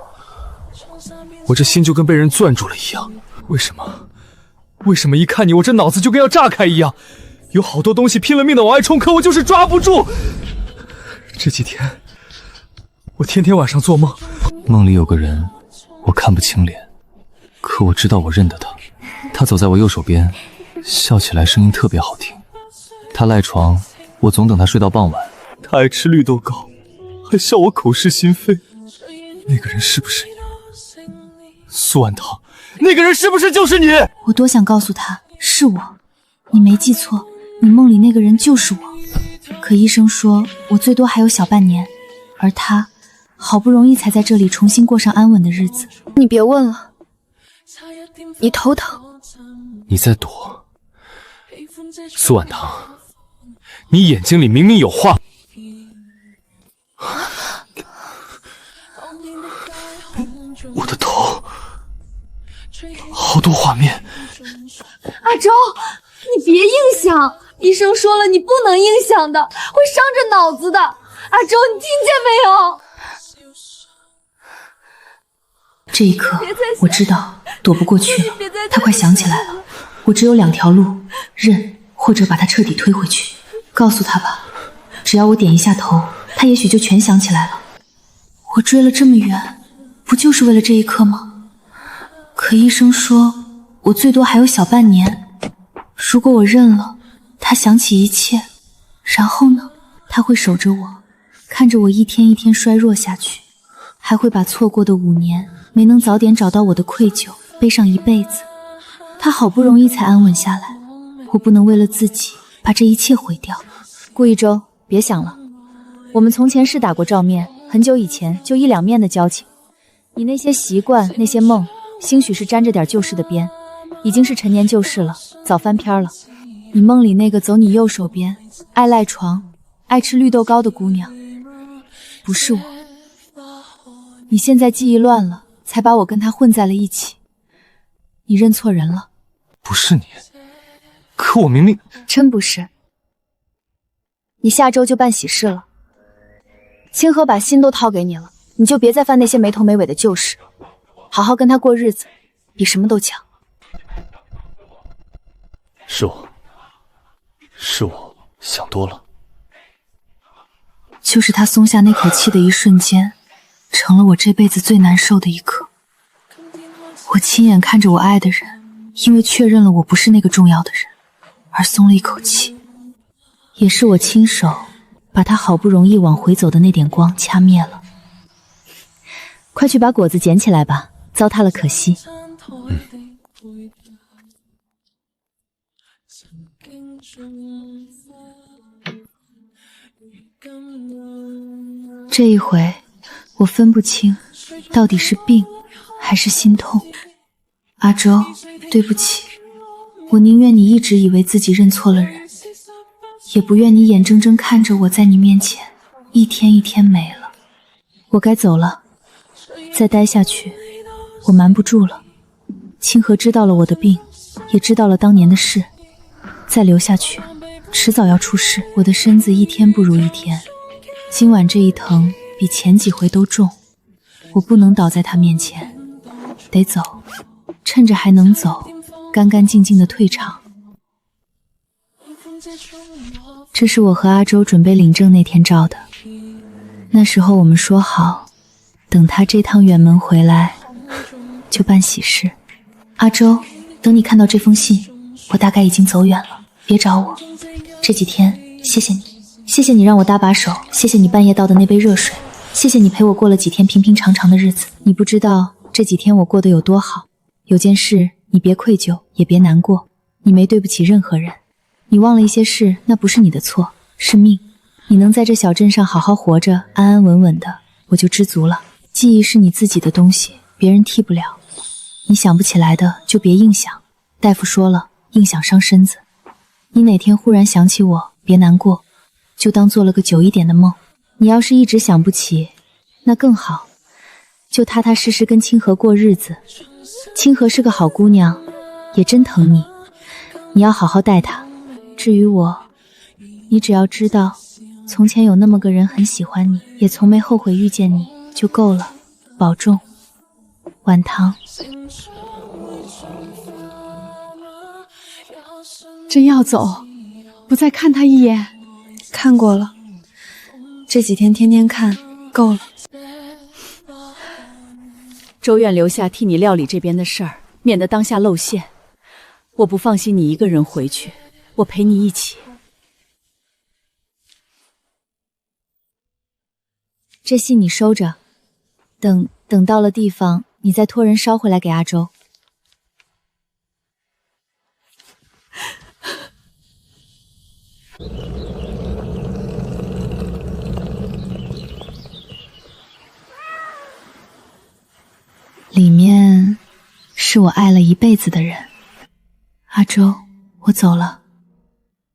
我这心就跟被人攥住了一样？为什么一看你，我这脑子就跟要炸开一样？有好多东西拼了命的往外冲，可我就是抓不住。这几天，我天天晚上做梦，梦里有个人，我看不清脸，可我知道我认得他。他走在我右手边，笑起来声音特别好听。他赖床，我总等他睡到傍晚。他爱吃绿豆糕，还笑我口是心非。那个人是不是你？苏婉堂，那个人是不是就是你？我多想告诉他是我，你没记错，你梦里那个人就是我。可医生说我最多还有小半年，而他好不容易才在这里重新过上安稳的日子。你别问了，你头疼。你在躲。苏婉堂，你眼睛里明明有话。我的头，好多画面。阿周，你别硬想，医生说了，你不能硬想的，会伤着脑子的。阿周，你听见没有？这一刻，我知道躲不过去了。他快想起来了，我只有2条路，认或者把他彻底推回去。告诉他吧，只要我点一下头，他也许就全想起来了。我追了这么远，不就是为了这一刻吗？可医生说我最多还有小半年，如果我认了，他想起一切，然后呢？他会守着我，看着我一天一天衰弱下去，还会把错过的5年没能早点找到我的愧疚背上一辈子。他好不容易才安稳下来，我不能为了自己把这一切毁掉。顾一周，别想了，我们从前是打过照面，很久以前就1、2面的交情。你那些习惯，那些梦，兴许是沾着点旧事的边，已经是陈年旧事了，早翻篇了。你梦里那个走你右手边，爱赖床，爱吃绿豆糕的姑娘，不是我。你现在记忆乱了，才把我跟她混在了一起。你认错人了。不是你，可我明明……真不是。你下周就办喜事了，清河把心都掏给你了，你就别再犯那些没头没尾的旧事，好好跟他过日子，比什么都强。是我想多了。就是他松下那口气的一瞬间，成了我这辈子最难受的一刻。我亲眼看着我爱的人，因为确认了我不是那个重要的人，而松了一口气。也是我亲手把他好不容易往回走的那点光掐灭了。快去把果子捡起来吧，糟蹋了可惜。这一回我分不清到底是病还是心痛。阿周，对不起，我宁愿你一直以为自己认错了人，也不愿你眼睁睁看着我在你面前一天一天没了。我该走了，再待下去我瞒不住了。清河知道了我的病，也知道了当年的事，再留下去迟早要出事。我的身子一天不如一天，今晚这一疼比前几回都重，我不能倒在他面前，得走，趁着还能走，干干净净的退场。这是我和阿周准备领证那天照的，那时候我们说好，等他这趟远门回来就办喜事。阿周，等你看到这封信，我大概已经走远了，别找我。这几天谢谢你，谢谢你让我搭把手，谢谢你半夜倒的那杯热水，谢谢你陪我过了几天平平常常的日子。你不知道这几天我过得有多好。有件事你别愧疚，也别难过，你没对不起任何人。你忘了一些事，那不是你的错，是命。你能在这小镇上好好活着，安安稳稳的，我就知足了。记忆是你自己的东西，别人替不了。你想不起来的就别硬想，大夫说了，硬想伤身子。你哪天忽然想起我，别难过，就当做了个久一点的梦。你要是一直想不起，那更好，就踏踏实实跟清河过日子。清河是个好姑娘，也真疼你，你要好好待她。至于我，你只要知道从前有那么个人很喜欢你，也从没后悔遇见你就够了。保重，晚唐。真要走，不再看他一眼？看过了，这几天天天看，够了。周院留下替你料理这边的事儿，免得当下露馅。我不放心你一个人回去，我陪你一起。这信你收着，等到了地方，你再托人捎回来给阿周。里面是我爱了一辈子的人。阿周，我走了，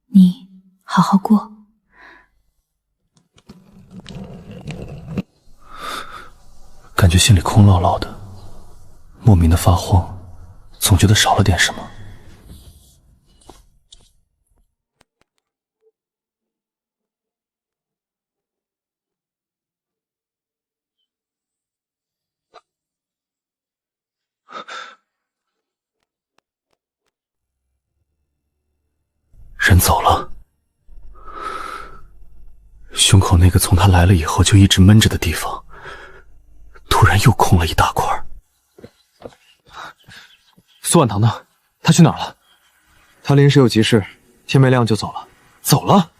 你好好过。感觉心里空落落的，莫名的发慌，总觉得少了点什么。人走了，胸口那个从他来了以后就一直闷着的地方，突然又空了一大块。苏婉棠呢？她去哪儿了？他临时有急事，天没亮就走了。走了？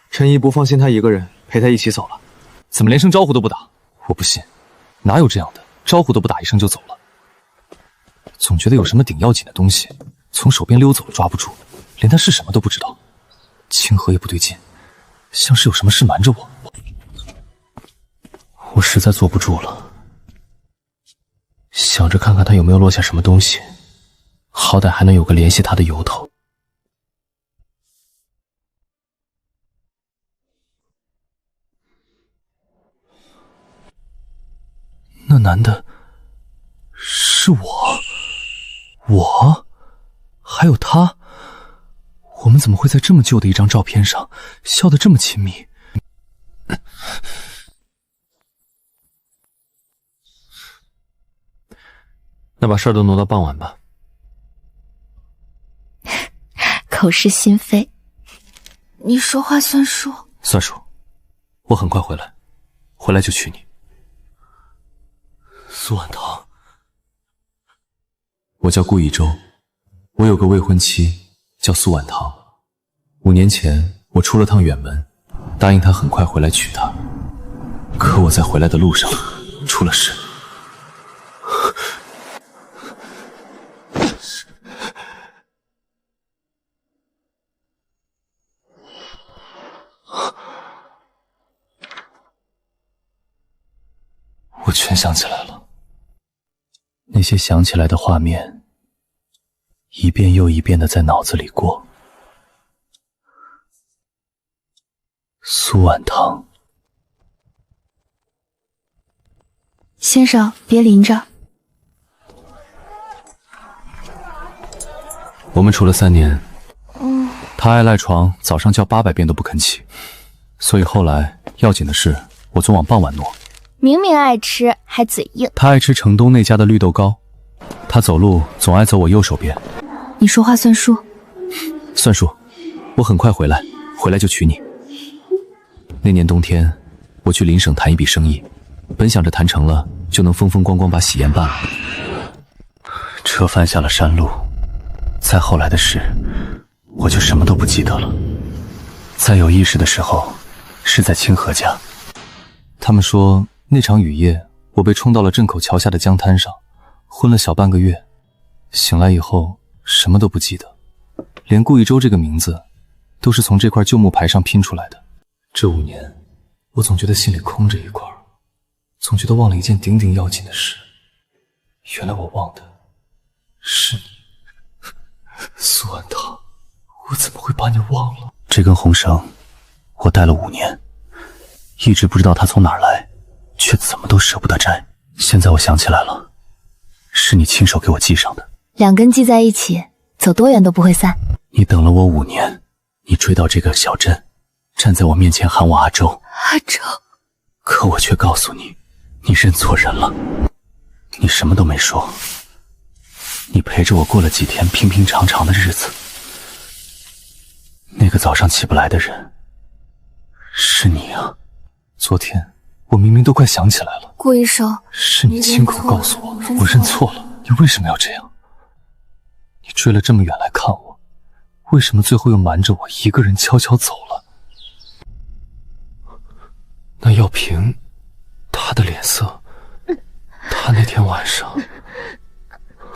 陈怡不放心他一个人，陪他一起走了。怎么连声招呼都不打？我不信，哪有这样的？招呼都不打一声就走了？总觉得有什么顶要紧的东西从手边溜走了，抓不住，连他是什么都不知道。清河也不对劲，像是有什么事瞒着我。我实在坐不住了，想着看看他有没有落下什么东西，好歹还能有个联系他的由头。那男的是我还有他，我们怎么会在这么旧的一张照片上笑得这么亲密？那把事儿都挪到傍晚吧。口是心非，你说话算数。算数，我很快回来，回来就娶你。苏婉棠，我叫顾一舟，我有个未婚妻叫苏婉棠。5年前我出了趟远门，答应她很快回来娶她，可我在回来的路上出了事。我全想起来了，那些想起来的画面，一遍又一遍地在脑子里过。苏婉棠，先生别淋着。我们处了3年，他爱赖床，早上叫800遍都不肯起，所以后来要紧的事，我总往傍晚挪。明明爱吃，还嘴硬。他爱吃城东那家的绿豆糕，他走路总爱走我右手边。你说话算数。算数，我很快回来，回来就娶你。那年冬天，我去邻省谈一笔生意，本想着谈成了就能风风光光把喜宴办了。车翻下了山路，再后来的事，我就什么都不记得了。再有意识的时候，是在清河家。他们说那场雨夜，我被冲到了镇口桥下的江滩上，昏了小半个月。醒来以后，什么都不记得，连顾一舟这个名字，都是从这块旧木牌上拼出来的。这5年，我总觉得心里空着一块，总觉得忘了一件顶顶要紧的事。原来我忘的是你，苏婉棠，我怎么会把你忘了？这根红绳，我戴了5年，一直不知道它从哪儿来，却怎么都舍不得摘。现在我想起来了，是你亲手给我系上的。2根系在一起，走多远都不会散。你等了我5年，你追到这个小镇，站在我面前喊我阿周。阿周，可我却告诉你，你认错人了。你什么都没说，你陪着我过了几天平平常常的日子。那个早上起不来的人，是你啊！昨天我明明都快想起来了，顾一舟，是你亲口告诉我，我认错了。你为什么要这样？你追了这么远来看我，为什么最后又瞒着我一个人悄悄走了？那要凭他的脸色，他那天晚上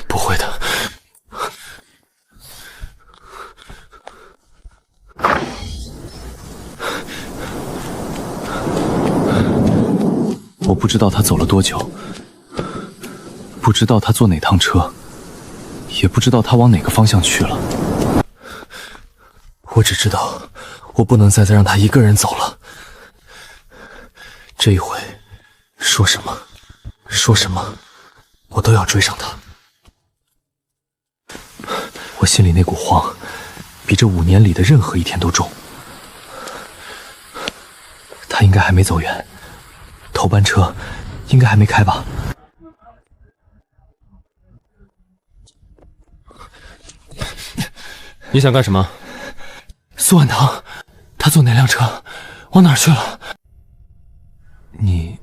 不会的。我不知道他走了多久，不知道他坐哪趟车，也不知道他往哪个方向去了。我只知道，我不能再让他一个人走了。这一回，说什么，我都要追上他。我心里那股慌，比这5年里的任何一天都重。他应该还没走远，头班车应该还没开吧？你想干什么？苏婉棠，他坐哪辆车？往哪儿去了？你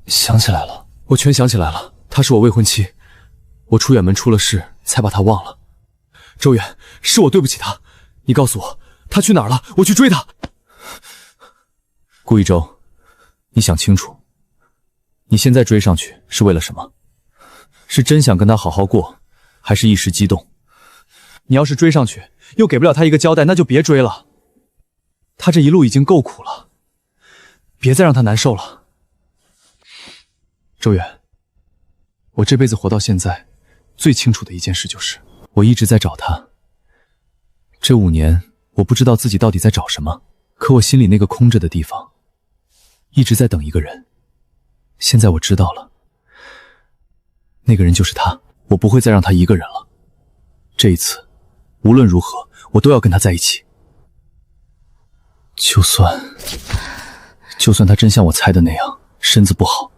想起来了？我全想起来了，她是我未婚妻，我出远门出了事，才把她忘了。周远，是我对不起她，你告诉我，她去哪儿了？我去追她。顾一舟，你想清楚，你现在追上去是为了什么？是真想跟她好好过，还是一时激动？你要是追上去，又给不了她一个交代，那就别追了。她这一路已经够苦了，别再让她难受了。周远，我这辈子活到现在，最清楚的一件事就是，我一直在找她。这5年，我不知道自己到底在找什么，可我心里那个空着的地方，一直在等一个人。现在我知道了，那个人就是他，我不会再让他一个人了。这一次，无论如何，我都要跟他在一起。就算他真像我猜的那样，身子不好，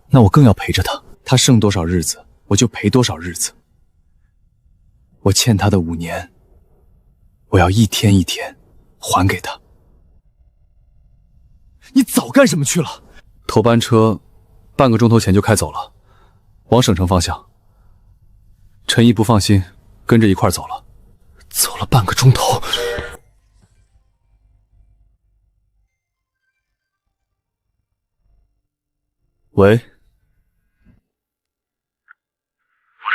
那我更要陪着他。他剩多少日子，我就陪多少日子。我欠他的5年，我要一天一天还给他。你早干什么去了？头班车半个钟头前就开走了，往省城方向。陈毅不放心，跟着一块走了。走了半个钟头。喂，我是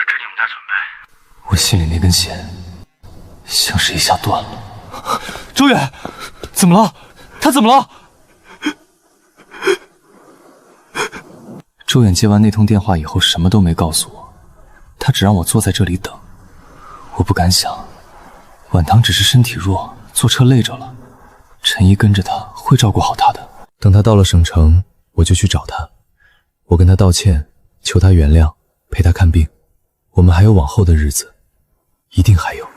这你们家准备。我心里那根弦像是一下断了。周远，怎么了？他怎么了？周远接完那通电话以后，什么都没告诉我，他只让我坐在这里等。我不敢想，晚唐只是身体弱，坐车累着了，陈怡跟着他会照顾好他的。等他到了省城，我就去找他。我跟他道歉，求他原谅，陪他看病。我们还有往后的日子，一定还有。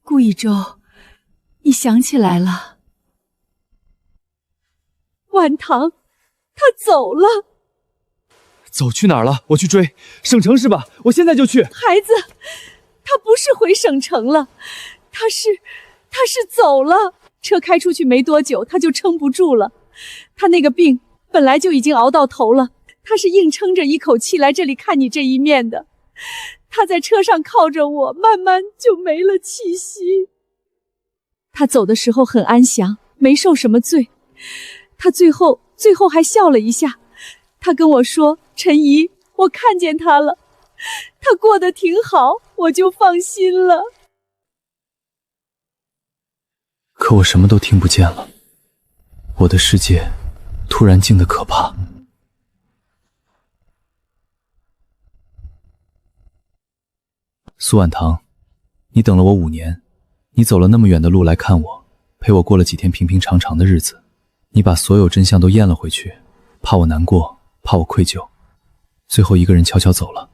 顾一舟，你想起来了？晚唐，他走了。走去哪儿了？我去追。省城是吧？我现在就去。孩子，他不是回省城了，他是走了。车开出去没多久，他就撑不住了。他那个病本来就已经熬到头了，他是硬撑着一口气来这里看你这一面的。他在车上靠着我，慢慢就没了气息。他走的时候很安详，没受什么罪。他最后还笑了一下。他跟我说：“陈怡，我看见他了，他过得挺好，我就放心了。”可我什么都听不见了，我的世界突然静得可怕。苏婉棠，你等了我5年，你走了那么远的路来看我，陪我过了几天平平常常的日子，你把所有真相都咽了回去，怕我难过，怕我愧疚，最后一个人悄悄走了。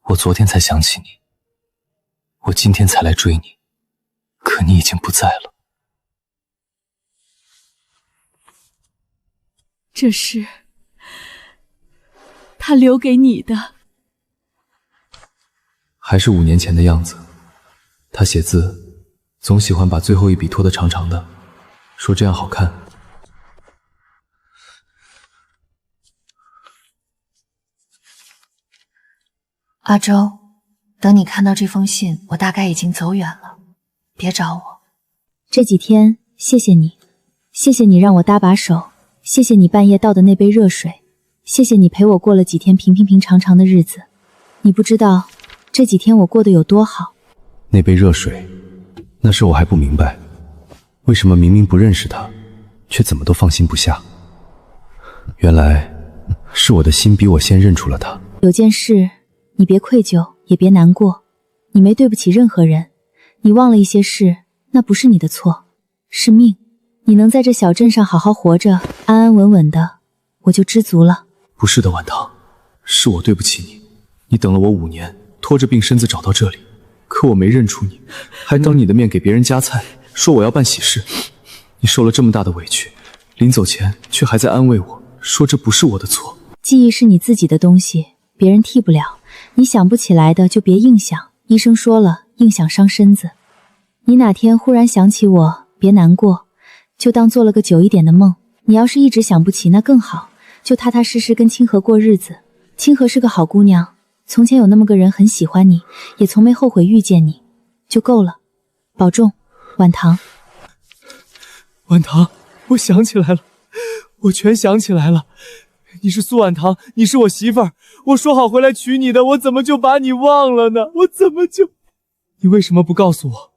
我昨天才想起你，我今天才来追你，可你已经不在了。这是他留给你的。还是5年前的样子，他写字总喜欢把最后一笔拖得长长的，说这样好看。阿周，等你看到这封信，我大概已经走远了，别找我。这几天谢谢你，谢谢你让我搭把手，谢谢你半夜倒的那杯热水，谢谢你陪我过了几天平常的日子。你不知道这几天我过得有多好。那杯热水，那时我还不明白，为什么明明不认识他，却怎么都放心不下。原来是我的心比我先认出了他。有件事你别愧疚，也别难过，你没对不起任何人，你忘了一些事，那不是你的错，是命。你能在这小镇上好好活着，安安稳稳的，我就知足了。不是的，晚棠，是我对不起你。你等了我5年，拖着病身子找到这里，可我没认出你，还当你的面给别人夹菜，说我要办喜事。你受了这么大的委屈，临走前却还在安慰我，说这不是我的错。记忆是你自己的东西，别人替不了，你想不起来的就别硬想，医生说了，硬想伤身子。你哪天忽然想起我，别难过，就当做了个久一点的梦。你要是一直想不起，那更好，就踏踏实实跟清河过日子。清河是个好姑娘，从前有那么个人很喜欢你，也从没后悔遇见你，就够了。保重，晚棠。晚棠，我想起来了，我全想起来了。你是苏晚棠，你是我媳妇儿，我说好回来娶你的，我怎么就把你忘了呢？我怎么就……你为什么不告诉我？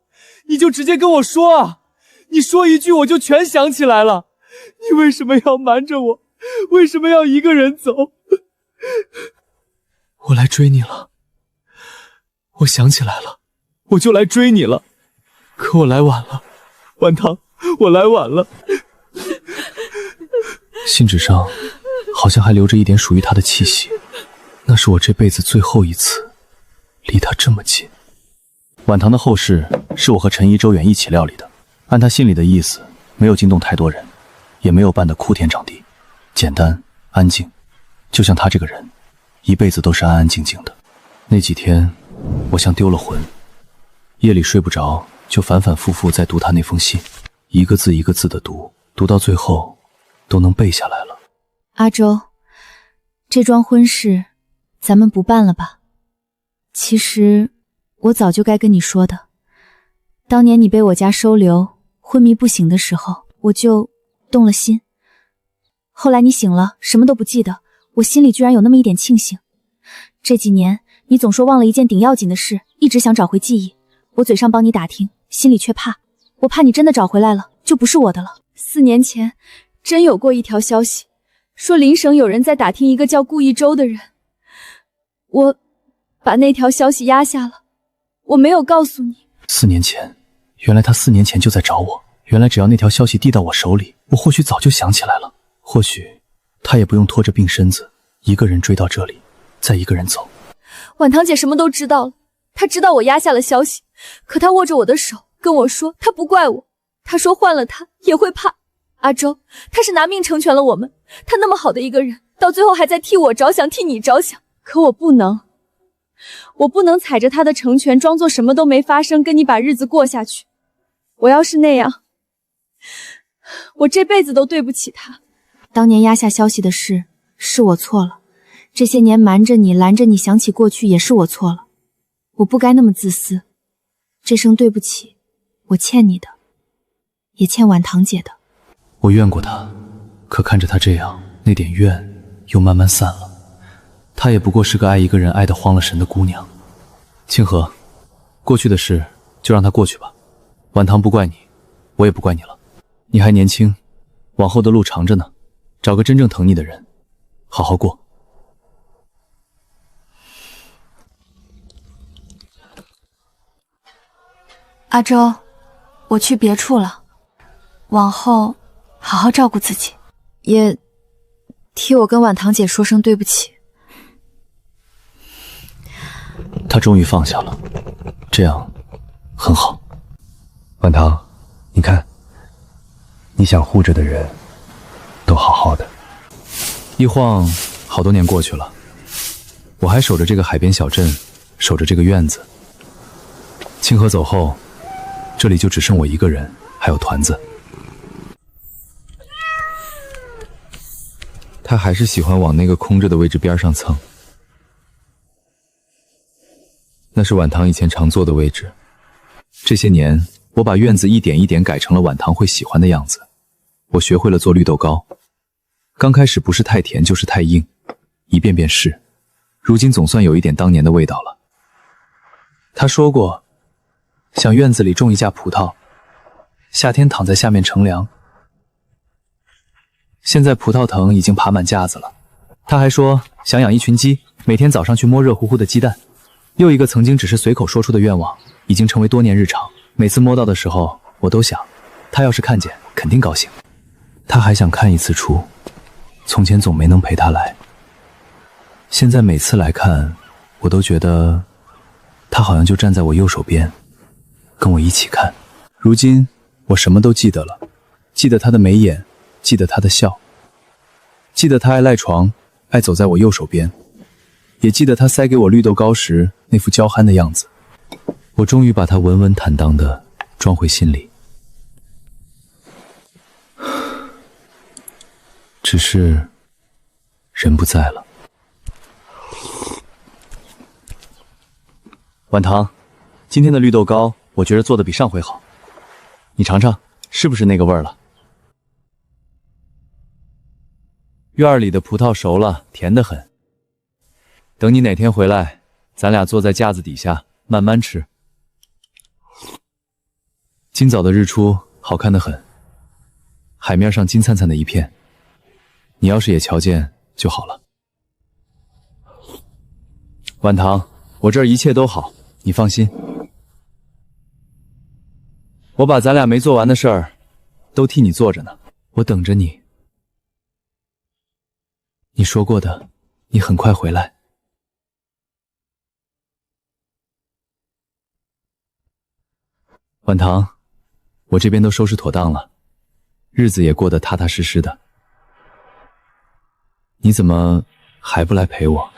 你就直接跟我说啊！你说一句我就全想起来了。你为什么要瞒着我？为什么要一个人走？我来追你了，我想起来了，我就来追你了。可我来晚了，晚棠，我来晚了。信纸上好像还留着一点属于他的气息。那是我这辈子最后一次离他这么近。晚堂的后事是我和陈怡、周远一起料理的，按他心里的意思，没有惊动太多人，也没有办得哭天抢地，简单安静，就像他这个人，一辈子都是安安静静的。那几天，我像丢了魂，夜里睡不着，就反反复复在读他那封信，一个字一个字的读，读到最后都能背下来了。阿周，这桩婚事咱们不办了吧？其实我早就该跟你说的，当年你被我家收留，昏迷不醒的时候，我就动了心。后来你醒了，什么都不记得，我心里居然有那么一点庆幸。这几年你总说忘了一件顶要紧的事，一直想找回记忆，我嘴上帮你打听，心里却怕，我怕你真的找回来了，就不是我的了。4年前真有过一条消息，说邻省有人在打听一个叫顾一舟的人，我把那条消息压下了，我没有告诉你。4年前，原来他4年前就在找我，原来只要那条消息递到我手里，我或许早就想起来了，或许他也不用拖着病身子，一个人追到这里，再一个人走。婉堂姐什么都知道了，她知道我压下了消息，可她握着我的手跟我说她不怪我，她说换了她也会怕。阿周，她是拿命成全了我们，她那么好的一个人，到最后还在替我着想，替你着想，可我不能踩着她的成全装作什么都没发生，跟你把日子过下去。我要是那样，我这辈子都对不起她。当年压下消息的事是我错了，这些年瞒着你拦着你想起过去也是我错了，我不该那么自私，这声对不起我欠你的，也欠婉堂姐的。我怨过他，可看着他这样，那点怨又慢慢散了。她也不过是个爱一个人爱得慌了神的姑娘。清河，过去的事就让它过去吧，婉堂不怪你，我也不怪你了。你还年轻，往后的路长着呢，找个真正疼你的人，好好过。阿周，我去别处了，往后好好照顾自己，也替我跟婉堂姐说声对不起。他终于放下了，这样很好。婉堂，你看，你想护着的人都好好的。一晃好多年过去了，我还守着这个海边小镇，守着这个院子。清河走后，这里就只剩我一个人，还有团子。他还是喜欢往那个空着的位置边上蹭，那是婉堂以前常坐的位置。这些年，我把院子一点一点改成了婉堂会喜欢的样子。我学会了做绿豆糕，刚开始不是太甜就是太硬，一遍遍试，如今总算有一点当年的味道了。他说过，想院子里种一架葡萄，夏天躺在下面乘凉。现在葡萄藤已经爬满架子了。他还说想养一群鸡，每天早上去摸热乎乎的鸡蛋。又一个曾经只是随口说出的愿望，已经成为多年日常。每次摸到的时候，我都想，他要是看见，肯定高兴。他还想看一次书，从前总没能陪他来，现在每次来看，我都觉得他好像就站在我右手边，跟我一起看。如今我什么都记得了，记得他的眉眼，记得他的笑，记得他爱赖床，爱走在我右手边，也记得他塞给我绿豆糕时那副娇憨的样子。我终于把他稳稳坦荡地装回心里，只是人不在了。婉堂，今天的绿豆糕我觉得做的比上回好，你尝尝，是不是那个味儿了？院里的葡萄熟了，甜得很。等你哪天回来，咱俩坐在架子底下慢慢吃。今早的日出好看得很，海面上金灿灿的一片，你要是也瞧见就好了。婉堂，我这儿一切都好，你放心。我把咱俩没做完的事儿都替你做着呢，我等着你。你说过的，你很快回来。晚唐，我这边都收拾妥当了，日子也过得踏踏实实的。你怎么还不来陪我？